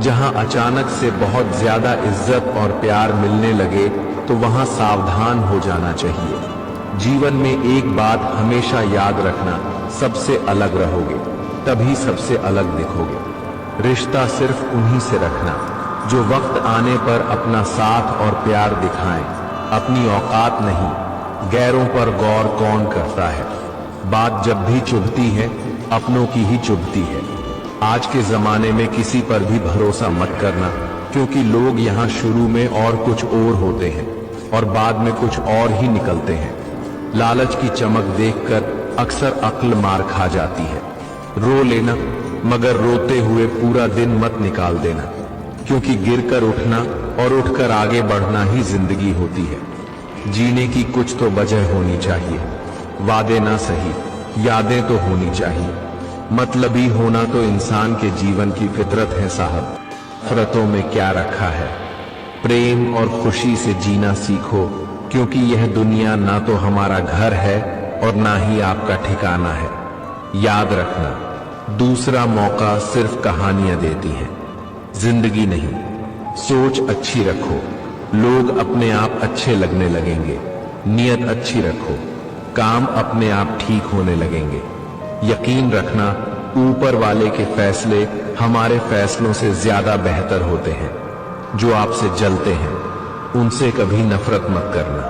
जहां अचानक से बहुत ज्यादा इज्जत और प्यार मिलने लगे तो वहां सावधान हो जाना चाहिए। जीवन में एक बात हमेशा याद रखना, सबसे अलग रहोगे तभी सबसे अलग दिखोगे। रिश्ता सिर्फ उन्हीं से रखना जो वक्त आने पर अपना साथ और प्यार दिखाएं। अपनी औकात नहीं, गैरों पर गौर कौन करता है। बात जब भी चुभती है अपनों की ही चुभती है। आज के जमाने में किसी पर भी भरोसा मत करना, क्योंकि लोग यहाँ शुरू में और कुछ और होते हैं और बाद में कुछ और ही निकलते हैं। लालच की चमक देखकर अक्सर अक्ल मार खा जाती है। रो लेना, मगर रोते हुए पूरा दिन मत निकाल देना, क्योंकि गिरकर उठना और उठकर आगे बढ़ना ही जिंदगी होती है। जीने की कुछ तो वजह होनी चाहिए। वादे ना सही, यादें तो होनी चाहिए। मतलबी होना तो इंसान के जीवन की फितरत है साहब। फितरतों में क्या रखा है? प्रेम और खुशी से जीना सीखो, क्योंकि यह दुनिया ना तो हमारा घर है और ना ही आपका ठिकाना है। याद रखना, दूसरा मौका सिर्फ कहानियां देती है, जिंदगी नहीं। सोच अच्छी रखो, लोग अपने आप अच्छे लगने लगेंगे। नियत अच्छी रखो, काम अपने आप ठीक होने लगेंगे। यकीन रखना, ऊपर वाले के फैसले हमारे फैसलों से ज्यादा बेहतर होते हैं। जो आपसे जलते हैं उनसे कभी नफरत मत करना,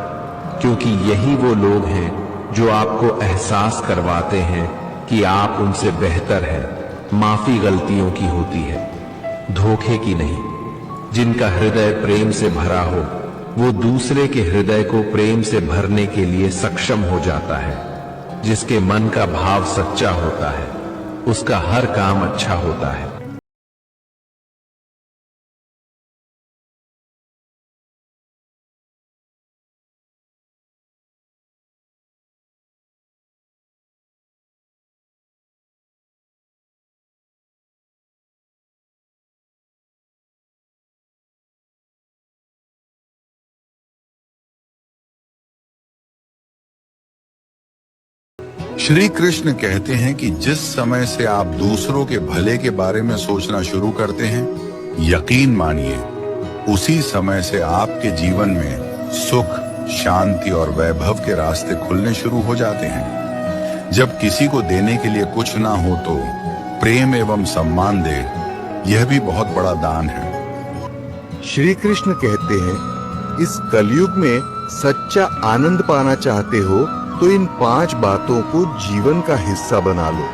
क्योंकि यही वो लोग हैं जो आपको एहसास करवाते हैं कि आप उनसे बेहतर हैं। माफी गलतियों की होती है, धोखे की नहीं। जिनका हृदय प्रेम से भरा हो वो दूसरे के हृदय को प्रेम से भरने के लिए सक्षम हो जाता है। जिसके मन का भाव सच्चा होता है उसका हर काम अच्छा होता है। श्री कृष्ण कहते हैं कि जिस समय से आप दूसरों के भले के बारे में सोचना शुरू करते हैं, यकीन मानिए उसी समय से आपके जीवन में सुख, शांति और वैभव के रास्ते खुलने शुरू हो जाते हैं। जब किसी को देने के लिए कुछ ना हो तो प्रेम एवं सम्मान दे, यह भी बहुत बड़ा दान है। श्री कृष्ण कहते हैं, इस कलयुग में सच्चा आनंद पाना चाहते हो तो इन 5 बातों को जीवन का हिस्सा बना लो।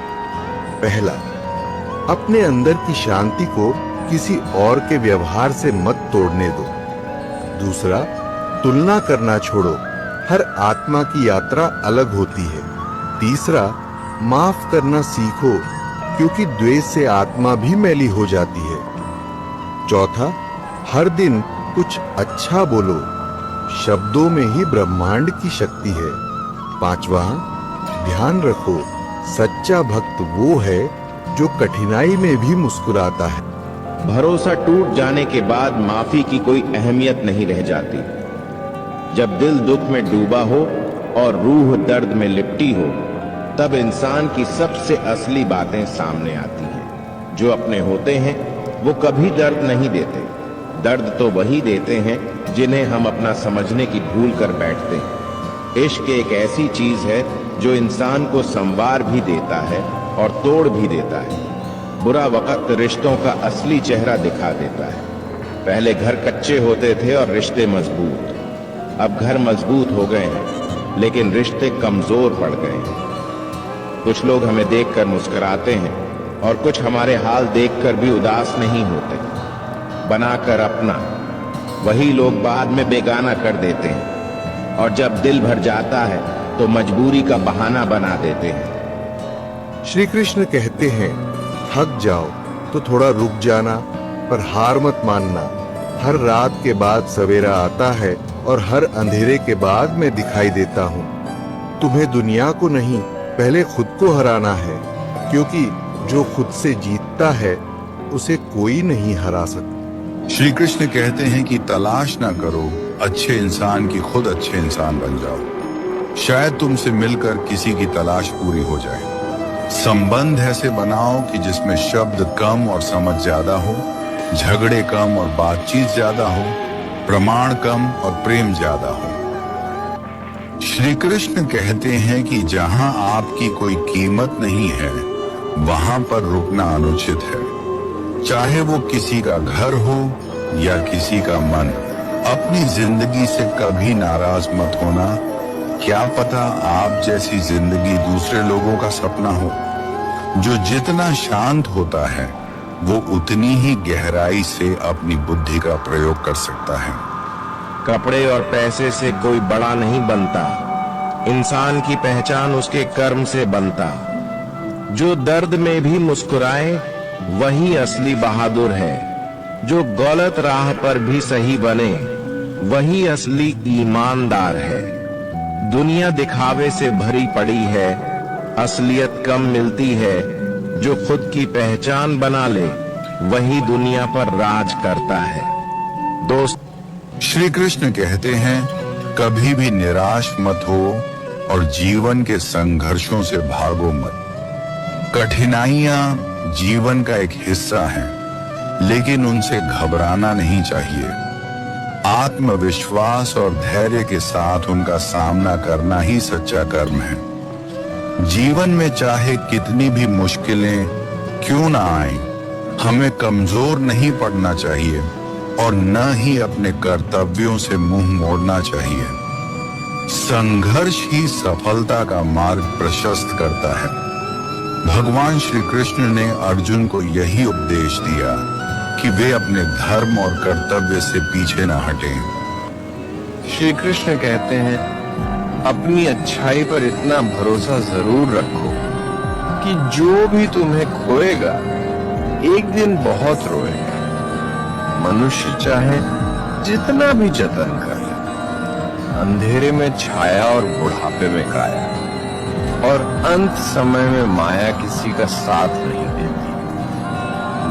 पहला, अपने अंदर की शांति को किसी और के व्यवहार से मत तोड़ने दो। दूसरा, तुलना करना छोड़ो, हर आत्मा की यात्रा अलग होती है। तीसरा, माफ करना सीखो, क्योंकि द्वेष से आत्मा भी मैली हो जाती है। चौथा, हर दिन कुछ अच्छा बोलो, शब्दों में ही ब्रह्मांड की शक्ति है। पांचवा, ध्यान रखो, सच्चा भक्त वो है जो कठिनाई में भी मुस्कुराता है। भरोसा टूट जाने के बाद माफी की कोई अहमियत नहीं रह जाती। जब दिल दुख में डूबा हो और रूह दर्द में लिपटी हो, तब इंसान की सबसे असली बातें सामने आती हैं। जो अपने होते हैं वो कभी दर्द नहीं देते। दर्द तो वही देते हैं जिन्हें हम अपना समझने की भूल कर बैठते हैं। इश्क एक ऐसी चीज है जो इंसान को संवार भी देता है और तोड़ भी देता है। बुरा वक्त रिश्तों का असली चेहरा दिखा देता है। पहले घर कच्चे होते थे और रिश्ते मजबूत, अब घर मजबूत हो गए हैं लेकिन रिश्ते कमजोर पड़ गए हैं। कुछ लोग हमें देखकर मुस्कुराते हैं और कुछ हमारे हाल देखकर भी उदास नहीं होते। बनाकर अपना वही लोग बाद में बेगाना कर देते हैं, और जब दिल भर जाता है तो मजबूरी का बहाना बना देते हैं। श्री कृष्ण कहते हैं, थक जाओ तो थोड़ा रुक जाना, पर हार मत मानना। हर रात के बाद सवेरा आता है और हर अंधेरे के बाद मैं दिखाई देता हूँ। तुम्हें दुनिया को नहीं, पहले खुद को हराना है, क्योंकि जो खुद से जीतता है उसे कोई नहीं हरा सकता। श्री कृष्ण कहते हैं कि तलाश ना करो अच्छे इंसान की, खुद अच्छे इंसान बन जाओ। शायद तुमसे मिलकर किसी की तलाश पूरी हो जाए। संबंध ऐसे बनाओ कि जिसमें शब्द कम और समझ ज्यादा हो, झगड़े कम और बातचीत ज्यादा हो, प्रमाण कम और प्रेम ज्यादा हो। श्री कृष्ण कहते हैं कि जहां आपकी कोई कीमत नहीं है वहां पर रुकना अनुचित है। चाहे वो किसी का घर हो या किसी का मन, अपनी जिंदगी से कभी नाराज मत होना। क्या पता आप जैसी जिंदगी दूसरे लोगों का सपना हो। जो जितना शांत होता है वो उतनी ही गहराई से अपनी बुद्धि का प्रयोग कर सकता है। कपड़े और पैसे से कोई बड़ा नहीं बनता, इंसान की पहचान उसके कर्म से बनता। जो दर्द में भी मुस्कुराए वही असली बहादुर है। जो गलत राह पर भी सही बने वही असली ईमानदार है। दुनिया दिखावे से भरी पड़ी है, असलियत कम मिलती है। जो खुद की पहचान बना ले वही दुनिया पर राज करता है। दोस्त, श्री कृष्ण कहते हैं, कभी भी निराश मत हो और जीवन के संघर्षों से भागो मत। कठिनाइयां जीवन का एक हिस्सा है, लेकिन उनसे घबराना नहीं चाहिए। आत्मविश्वास और धैर्य के साथ उनका सामना करना ही सच्चा कर्म है। जीवन में चाहे कितनी भी मुश्किलें क्यों ना आए, हमें कमजोर नहीं पड़ना चाहिए और न ही अपने कर्तव्यों से मुंह मोड़ना चाहिए। संघर्ष ही सफलता का मार्ग प्रशस्त करता है। भगवान श्री कृष्ण ने अर्जुन को यही उपदेश दिया कि वे अपने धर्म और कर्तव्य से पीछे न हटें। श्री कृष्ण कहते हैं, अपनी अच्छाई पर इतना भरोसा जरूर रखो कि जो भी तुम्हें खोएगा एक दिन बहुत रोएगा। मनुष्य चाहे जितना भी जतन करे, अंधेरे में छाया और बुढ़ापे में काया, और अंत समय में माया किसी का साथ नहीं देती।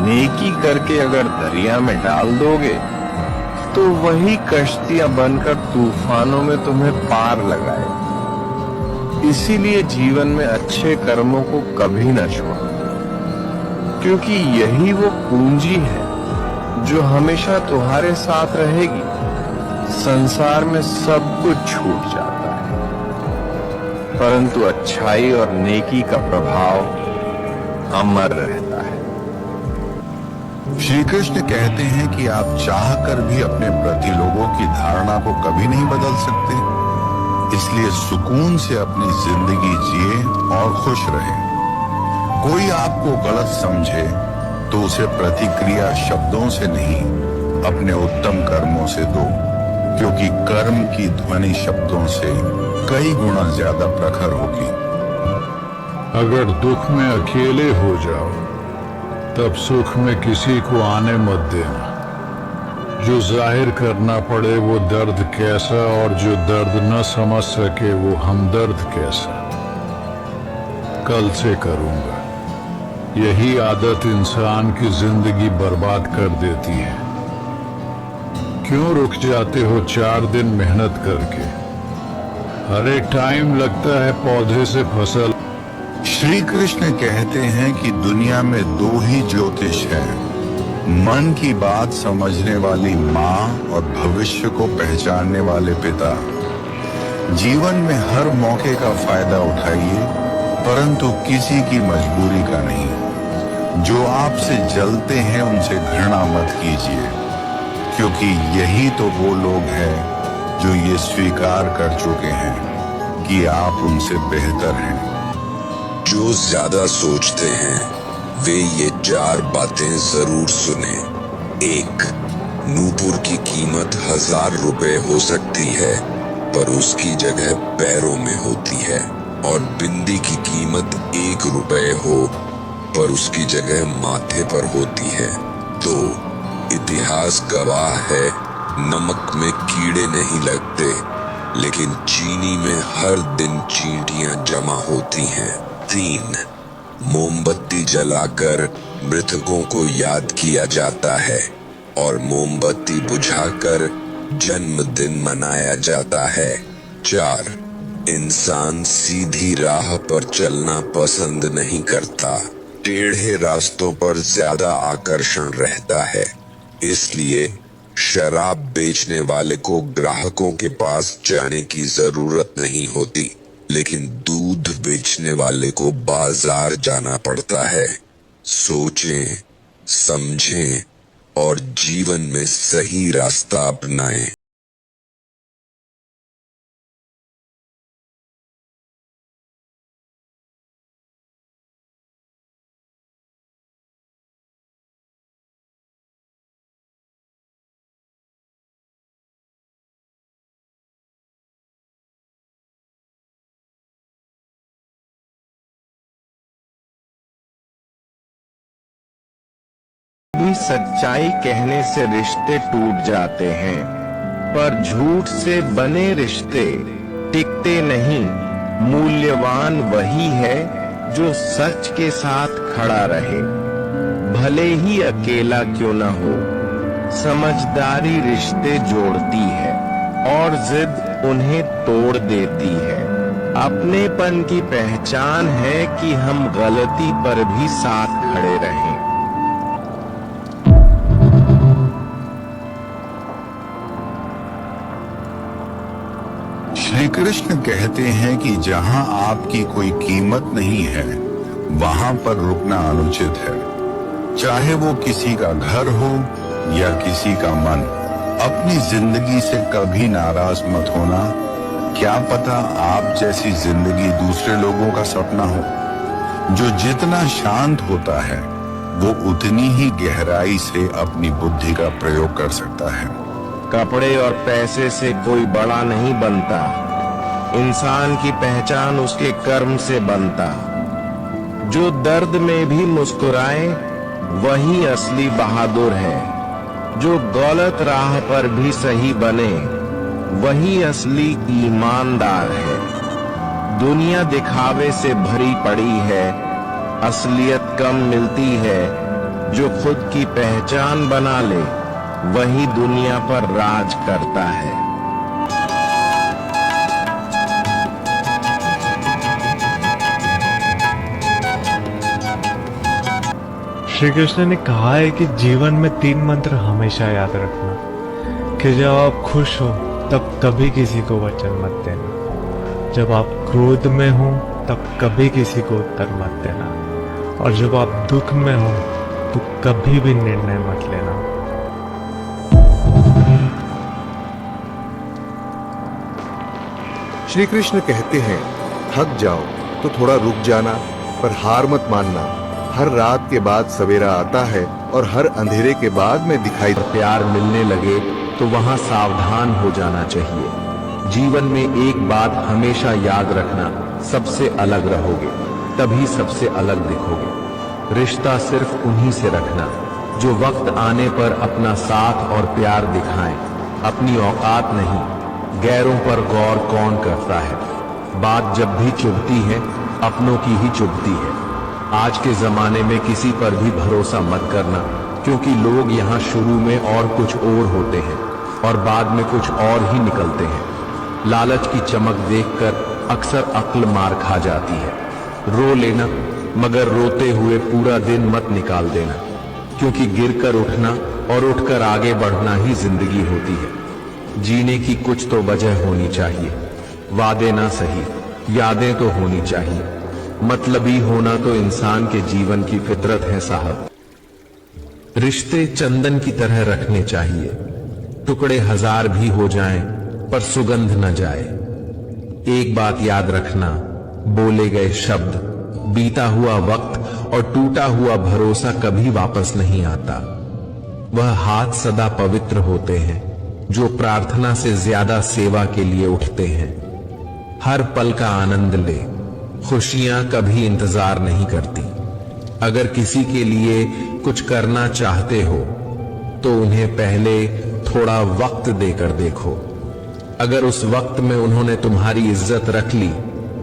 नेकी करके अगर दरिया में डाल दोगे तो वही कश्तियां बनकर तूफानों में तुम्हें पार लगाए। इसीलिए जीवन में अच्छे कर्मों को कभी न छोड़ो, क्योंकि यही वो पूंजी है जो हमेशा तुम्हारे साथ रहेगी। संसार में सब कुछ छूट जाता है, परंतु अच्छाई और नेकी का प्रभाव अमर रहता है। श्री कृष्ण कहते हैं कि आप चाहकर भी अपने प्रति लोगों की धारणा को कभी नहीं बदल सकते, इसलिए सुकून से अपनी जिंदगी जिए और खुश रहे। कोई आपको गलत समझे तो उसे प्रतिक्रिया शब्दों से नहीं, अपने उत्तम कर्मों से दो, क्योंकि कर्म की ध्वनि शब्दों से कई गुना ज्यादा प्रखर होगी। अगर दुख में अकेले हो जाओ तब सुख में किसी को आने मत देना। जो जाहिर करना पड़े वो दर्द कैसा, और जो दर्द न समझ सके वो हमदर्द कैसा। कल से करूंगा, यही आदत इंसान की जिंदगी बर्बाद कर देती है। क्यों रुक जाते हो 4 दिन मेहनत करके? अरे टाइम लगता है पौधे से फसल। श्री कृष्ण कहते हैं कि दुनिया में 2 ही ज्योतिष है, मन की बात समझने वाली माँ और भविष्य को पहचानने वाले पिता। जीवन में हर मौके का फायदा उठाइए, परंतु किसी की मजबूरी का नहीं। जो आपसे जलते हैं उनसे घृणा मत कीजिए, क्योंकि यही तो वो लोग हैं जो ये स्वीकार कर चुके हैं कि आप उनसे बेहतर हैं। जो ज्यादा सोचते हैं वे ये 4 बातें जरूर सुने। 1. नूपुर की कीमत 1000 रुपए हो सकती है, पर उसकी जगह पैरों में होती है। और बिंदी की कीमत 1 रुपए हो, पर उसकी जगह माथे पर होती है। 2. इतिहास गवाह है, नमक में कीड़े नहीं लगते, लेकिन चीनी में हर दिन चींटियां जमा होती हैं। 3. मोमबत्ती जलाकर मृतकों को याद किया जाता है, और मोमबत्ती बुझाकर जन्मदिन मनाया जाता है। 4. इंसान सीधी राह पर चलना पसंद नहीं करता, टेढ़े रास्तों पर ज्यादा आकर्षण रहता है। इसलिए शराब बेचने वाले को ग्राहकों के पास जाने की जरूरत नहीं होती, लेकिन दूध बेचने वाले को बाजार जाना पड़ता है। सोचें, समझें और जीवन में सही रास्ता अपनाएं। भी सच्चाई कहने से रिश्ते टूट जाते हैं, पर झूठ से बने रिश्ते टिकते नहीं। मूल्यवान वही है जो सच के साथ खड़ा रहे, भले ही अकेला क्यों न हो। समझदारी रिश्ते जोड़ती है और जिद उन्हें तोड़ देती है। अपनेपन की पहचान है कि हम गलती पर भी साथ खड़े रहें। श्री कृष्ण कहते हैं कि जहां आपकी कोई कीमत नहीं है वहां पर रुकना अनुचित है। चाहे वो किसी का घर हो या किसी का मन, अपनी जिंदगी से कभी नाराज मत होना। क्या पता आप जैसी जिंदगी दूसरे लोगों का सपना हो। जो जितना शांत होता है वो उतनी ही गहराई से अपनी बुद्धि का प्रयोग कर सकता है। कपड़े और पैसे से कोई बड़ा नहीं बनता, इंसान की पहचान उसके कर्म से बनता। जो दर्द में भी मुस्कुराए वही असली बहादुर है। जो गलत राह पर भी सही बने वही असली ईमानदार है। दुनिया दिखावे से भरी पड़ी है, असलियत कम मिलती है। जो खुद की पहचान बना ले वही दुनिया पर राज करता है। श्री कृष्ण ने कहा है कि जीवन में 3 मंत्र हमेशा याद रखना कि जब आप खुश हो तब कभी किसी को वचन मत देना, जब आप क्रोध में हो तब कभी किसी को उत्तर मत देना, और जब आप दुख में हो तो कभी भी निर्णय मत लेना। श्री कृष्ण कहते हैं, थक जाओ तो थोड़ा रुक जाना, पर हार मत मानना। हर रात के बाद सवेरा आता है और हर अंधेरे के बाद में दिखाई प्यार मिलने लगे तो वहां सावधान हो जाना चाहिए। जीवन में एक बात हमेशा याद रखना, सबसे अलग रहोगे तभी सबसे अलग दिखोगे। रिश्ता सिर्फ उन्हीं से रखना जो वक्त आने पर अपना साथ और प्यार दिखाएं। अपनी औकात नहीं, गैरों पर गौर कौन करता है। बात जब भी चुभती है अपनों की ही चुभती है। आज के जमाने में किसी पर भी भरोसा मत करना, क्योंकि लोग यहाँ शुरू में और कुछ और होते हैं और बाद में कुछ और ही निकलते हैं। लालच की चमक देखकर अक्सर अक्ल मार खा जाती है। रो लेना, मगर रोते हुए पूरा दिन मत निकाल देना, क्योंकि गिरकर उठना और उठकर आगे बढ़ना ही जिंदगी होती है। जीने की कुछ तो वजह होनी चाहिए। वादे ना सही, यादें तो होनी चाहिए। मतलबी होना तो इंसान के जीवन की फितरत है साहब। रिश्ते चंदन की तरह रखने चाहिए। टुकड़े 1000 भी हो जाएं, पर सुगंध न जाए। एक बात याद रखना, बोले गए शब्द, बीता हुआ वक्त और टूटा हुआ भरोसा कभी वापस नहीं आता। वह हाथ सदा पवित्र होते हैं जो प्रार्थना से ज्यादा सेवा के लिए उठते हैं। हर पल का आनंद ले, खुशियां कभी इंतजार नहीं करती। अगर किसी के लिए कुछ करना चाहते हो तो उन्हें पहले थोड़ा वक्त देकर देखो। अगर उस वक्त में उन्होंने तुम्हारी इज्जत रख ली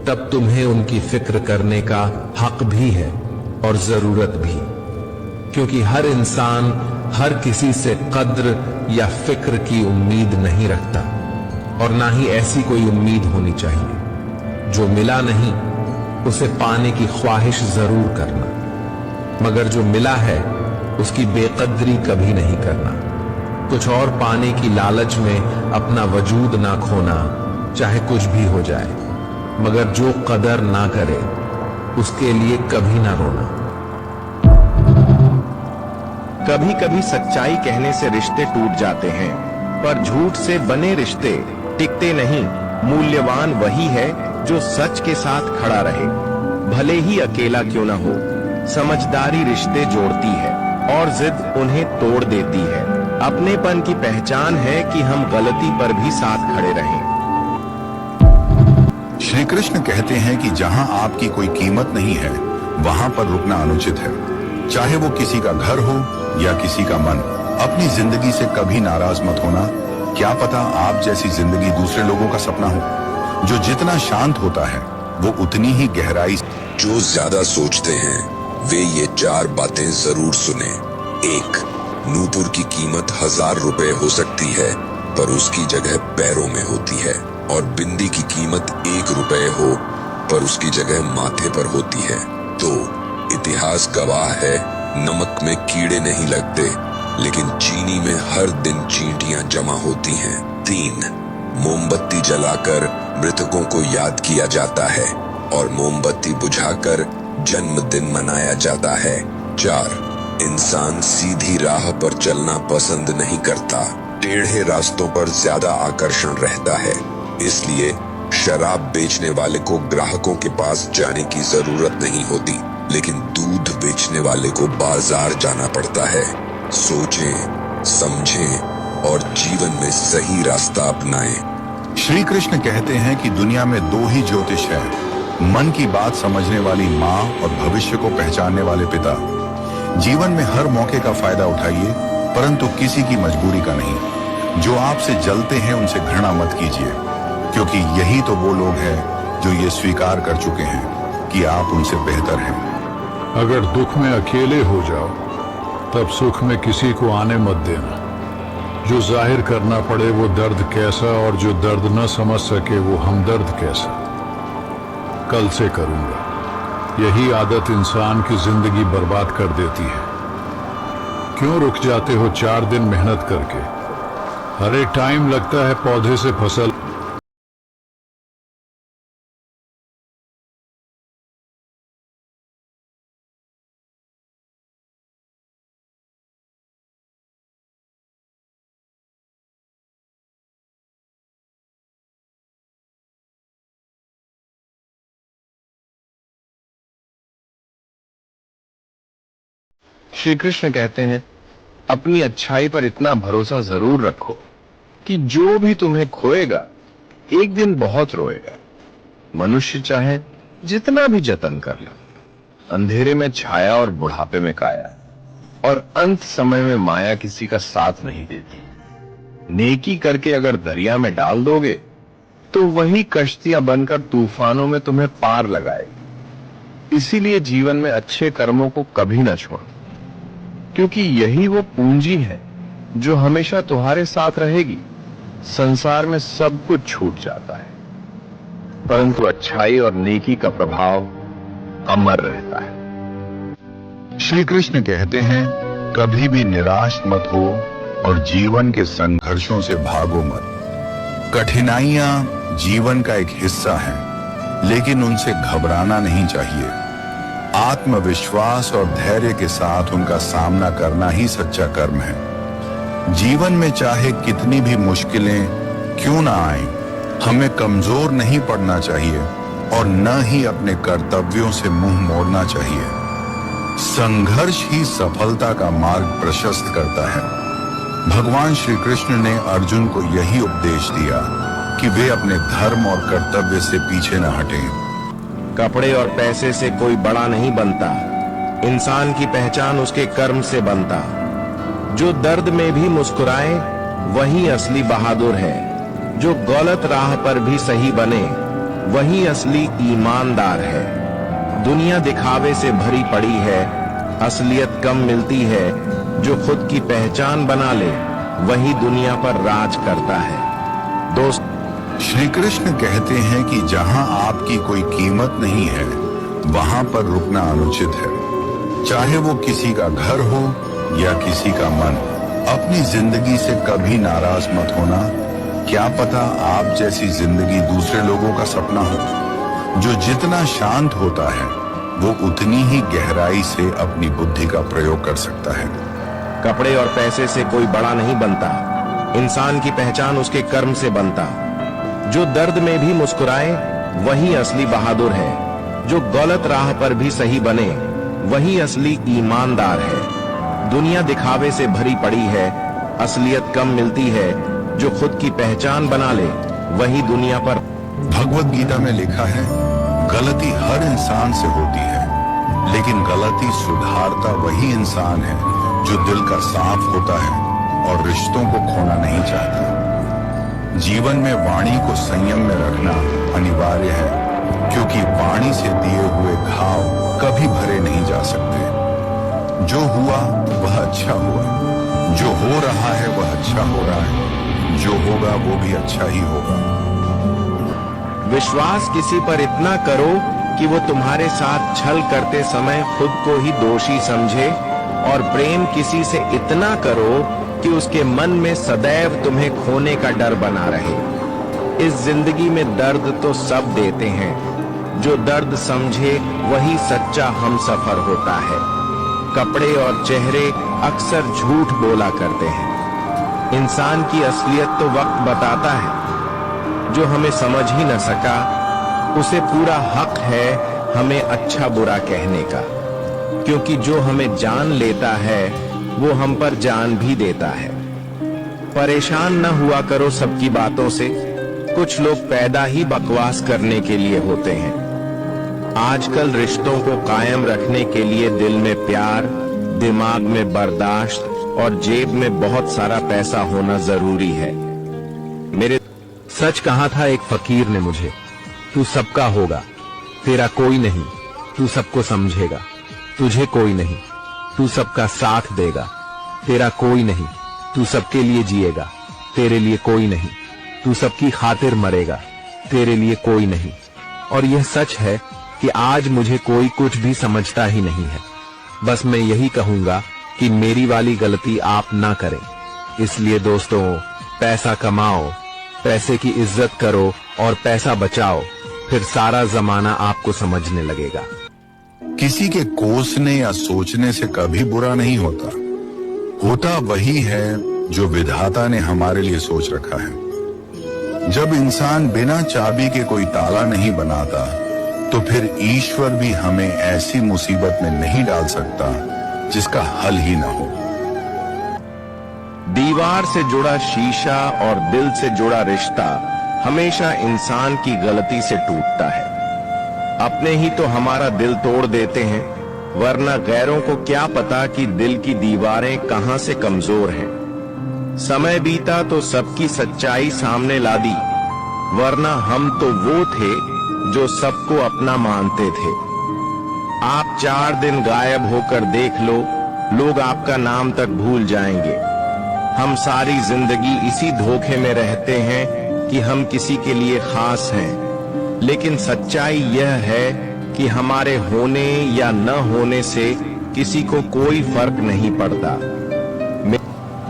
तब तुम्हें उनकी फिक्र करने का हक भी है और जरूरत भी, क्योंकि हर इंसान हर किसी से कद्र या फिक्र की उम्मीद नहीं रखता, और ना ही ऐसी कोई उम्मीद होनी चाहिए। जो मिला नहीं उसे पाने की ख्वाहिश जरूर करना, मगर जो मिला है उसकी बेकदरी कभी नहीं करना। कुछ और पाने की लालच में अपना वजूद ना खोना, चाहे कुछ भी हो जाए। मगर जो कदर ना करे उसके लिए कभी ना रोना। कभी कभी सच्चाई कहने से रिश्ते टूट जाते हैं, पर झूठ से बने रिश्ते टिकते नहीं। मूल्यवान वही है जो सच के साथ खड़ा रहे, भले ही अकेला क्यों ना हो। समझदारी रिश्ते जोड़ती है और जिद उन्हें तोड़ देती है। अपनेपन की पहचान है कि हम गलती पर भी साथ खड़े रहें। श्री कृष्ण कहते हैं कि जहां आपकी कोई कीमत नहीं है वहां पर रुकना अनुचित है। चाहे वो किसी का घर हो या किसी का मन, अपनी जिंदगी से कभी नाराज मत होना। क्या पता आप जैसी जिंदगी दूसरे लोगों का सपना हो। जो जितना शांत होता है वो उतनी ही गहराई। जो ज्यादा सोचते हैं वे ये 4 बातें जरूर सुने। 1. नूपुर की कीमत 1000 रुपए हो सकती है, पर उसकी जगह पैरों में होती है। और बिंदी की कीमत 1 रुपए हो पर उसकी जगह माथे पर होती है, तो इतिहास गवाह है नमक में कीड़े नहीं लगते, लेकिन चीनी में हर दिन चींटियां जमा होती हैं। 3. मोमबत्ती जलाकर मृतकों को याद किया जाता है और मोमबत्ती बुझाकर जन्मदिन मनाया जाता है। 4. इंसान सीधी राह पर चलना पसंद नहीं करता, टेढ़े रास्तों पर ज्यादा आकर्षण रहता है, इसलिए शराब बेचने वाले को ग्राहकों के पास जाने की जरूरत नहीं होती, लेकिन दूध बेचने वाले को बाजार जाना पड़ता है। सोचें, समझें और जीवन में सही रास्ता अपनाएं। श्री कृष्ण कहते हैं कि दुनिया में 2 ही ज्योतिष है, मन की बात समझने वाली माँ और भविष्य को पहचानने वाले पिता। जीवन में हर मौके का फायदा उठाइए, परंतु किसी की मजबूरी का नहीं। जो आपसे जलते हैं उनसे घृणा मत कीजिए, क्योंकि यही तो वो लोग हैं जो ये स्वीकार कर चुके हैं कि आप उनसे बेहतर हैं। अगर दुख में अकेले हो जाओ तब सुख में किसी को आने मत देना। जो जाहिर करना पड़े वो दर्द कैसा, और जो दर्द न समझ सके वो हमदर्द कैसा। कल से करूंगा, यही आदत इंसान की जिंदगी बर्बाद कर देती है। क्यों रुक जाते हो 4 दिन मेहनत करके? अरे टाइम लगता है पौधे से फसल। श्री कृष्ण कहते हैं, अपनी अच्छाई पर इतना भरोसा जरूर रखो कि जो भी तुम्हें खोएगा एक दिन बहुत रोएगा। मनुष्य चाहे जितना भी जतन कर ले, अंधेरे में छाया और बुढ़ापे में काया, और अंत समय में माया किसी का साथ नहीं देती। नेकी करके अगर दरिया में डाल दोगे तो वही कश्तियां बनकर तूफानों में तुम्हें पार लगाएगी। इसीलिए जीवन में अच्छे कर्मों को कभी ना छोड़ो, क्योंकि यही वो पूंजी है जो हमेशा तुम्हारे साथ रहेगी। संसार में सब कुछ छूट जाता है, परंतु अच्छाई और नेकी का प्रभाव अमर रहता है। श्री कृष्ण कहते हैं, कभी भी निराश मत हो और जीवन के संघर्षों से भागो मत। कठिनाइयां जीवन का एक हिस्सा है, लेकिन उनसे घबराना नहीं चाहिए। आत्मविश्वास और धैर्य के साथ उनका सामना करना ही सच्चा कर्म है। जीवन में चाहे कितनी भी मुश्किलें क्यों ना आए, हमें कमजोर नहीं पड़ना चाहिए और न ही अपने कर्तव्यों से मुंह मोड़ना चाहिए। संघर्ष ही सफलता का मार्ग प्रशस्त करता है। भगवान श्री कृष्ण ने अर्जुन को यही उपदेश दिया कि वे अपने धर्म और कर्तव्य से पीछे न हटें। कपड़े और पैसे से कोई बड़ा नहीं बनता, इंसान की पहचान उसके कर्म से बनता। जो दर्द में भी मुस्कुराए वही असली बहादुर है। जो गलत राह पर भी सही बने वही असली ईमानदार है। दुनिया दिखावे से भरी पड़ी है, असलियत कम मिलती है। जो खुद की पहचान बना ले वही दुनिया पर राज करता है। दोस्त, श्री कृष्ण कहते हैं कि जहां आपकी कोई कीमत नहीं है वहां पर रुकना अनुचित है। चाहे वो किसी का घर हो या किसी का मन। अपनी जिंदगी से कभी नाराज मत होना। क्या पता आप जैसी जिंदगी दूसरे लोगों का सपना हो। जो जितना शांत होता है वो उतनी ही गहराई से अपनी बुद्धि का प्रयोग कर सकता है। कपड़े और पैसे से कोई बड़ा नहीं बनता, इंसान की पहचान उसके कर्म से बनता। जो दर्द में भी मुस्कुराए वही असली बहादुर है। जो गलत राह पर भी सही बने वही असली ईमानदार है। दुनिया दिखावे से भरी पड़ी है, असलियत कम मिलती है। जो खुद की पहचान बना ले वही दुनिया पर। भगवत गीता में लिखा है, गलती हर इंसान से होती है, लेकिन गलती सुधारता वही इंसान है जो दिल का साफ होता है और रिश्तों को खोना नहीं चाहता। जीवन में वाणी को संयम में रखना अनिवार्य है, क्योंकि वाणी से दिए हुए घाव कभी भरे नहीं जा सकते। जो हुआ वह अच्छा हुआ, जो हो रहा है वह अच्छा हो रहा है, जो होगा वो भी अच्छा ही होगा। विश्वास किसी पर इतना करो कि वो तुम्हारे साथ छल करते समय खुद को ही दोषी समझे, और प्रेम किसी से इतना करो कि उसके मन में सदैव तुम्हें खोने का डर बना रहे। इस जिंदगी में दर्द तो सब देते हैं, जो दर्द समझे वही सच्चा हमसफर होता है। कपड़े और चेहरे अक्सर झूठ बोला करते हैं। इंसान की असलियत तो वक्त बताता है। जो हमें समझ ही न सका, उसे पूरा हक है हमें अच्छा बुरा कहने का, क्योंकि जो हमें जान लेता है वो हम पर जान भी देता है। परेशान न हुआ करो सबकी बातों से, कुछ लोग पैदा ही बकवास करने के लिए होते हैं। आजकल रिश्तों को कायम रखने के लिए दिल में प्यार, दिमाग में बर्दाश्त और जेब में बहुत सारा पैसा होना जरूरी है। मेरे सच कहा था एक फकीर ने मुझे, तू सबका होगा, तेरा कोई नहीं, तू सबको समझेगा, तुझे कोई नहीं, तू सबका साथ देगा, तेरा कोई नहीं, तू सबके लिए जिएगा, तेरे लिए कोई नहीं, तू सबकी खातिर मरेगा, तेरे लिए कोई नहीं। और यह सच है कि आज मुझे कोई कुछ भी समझता ही नहीं है। बस मैं यही कहूंगा कि मेरी वाली गलती आप ना करें। इसलिए दोस्तों, पैसा कमाओ, पैसे की इज्जत करो और पैसा बचाओ, फिर सारा जमाना आपको समझने लगेगा। किसी के कोसने या सोचने से कभी बुरा नहीं होता। होता वही है जो विधाता ने हमारे लिए सोच रखा है। जब इंसान बिना चाबी के कोई ताला नहीं बनाता, तो फिर ईश्वर भी हमें ऐसी मुसीबत में नहीं डाल सकता जिसका हल ही न हो। दीवार से जुड़ा शीशा और दिल से जुड़ा रिश्ता हमेशा इंसान की गलती से टूटता है। अपने ही तो हमारा दिल तोड़ देते हैं, वरना गैरों को क्या पता कि दिल की दीवारें कहां से कमजोर हैं। समय बीता तो सबकी सच्चाई सामने ला दी, वरना हम तो वो थे जो सबको अपना मानते थे। आप 4 दिन गायब होकर देख लो, लोग आपका नाम तक भूल जाएंगे। हम सारी जिंदगी इसी धोखे में रहते हैं कि हम किसी के लिए खास हैं, लेकिन सच्चाई यह है कि हमारे होने या न होने से किसी को कोई फर्क नहीं पड़ता।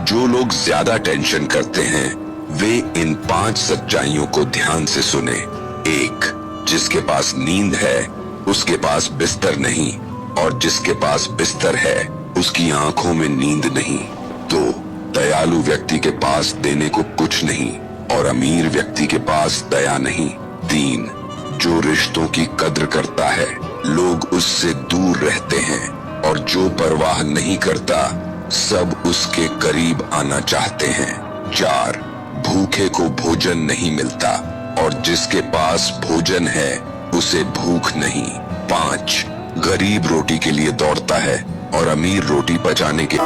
जो लोग ज्यादा टेंशन करते हैं वे इन 5 सच्चाइयों को ध्यान से सुने। 1. जिसके पास नींद है उसके पास बिस्तर नहीं, और जिसके पास बिस्तर है उसकी आंखों में नींद नहीं। 2. दयालु व्यक्ति के पास देने को कुछ नहीं और अमीर व्यक्ति के पास दया नहीं। 3. जो रिश्तों की कद्र करता है लोग उससे दूर रहते हैं, और जो परवाह नहीं करता सब उसके करीब आना चाहते हैं। 4. भूखे को भोजन नहीं मिलता, और जिसके पास भोजन है उसे भूख नहीं। 5. गरीब रोटी के लिए दौड़ता है और अमीर रोटी पचाने के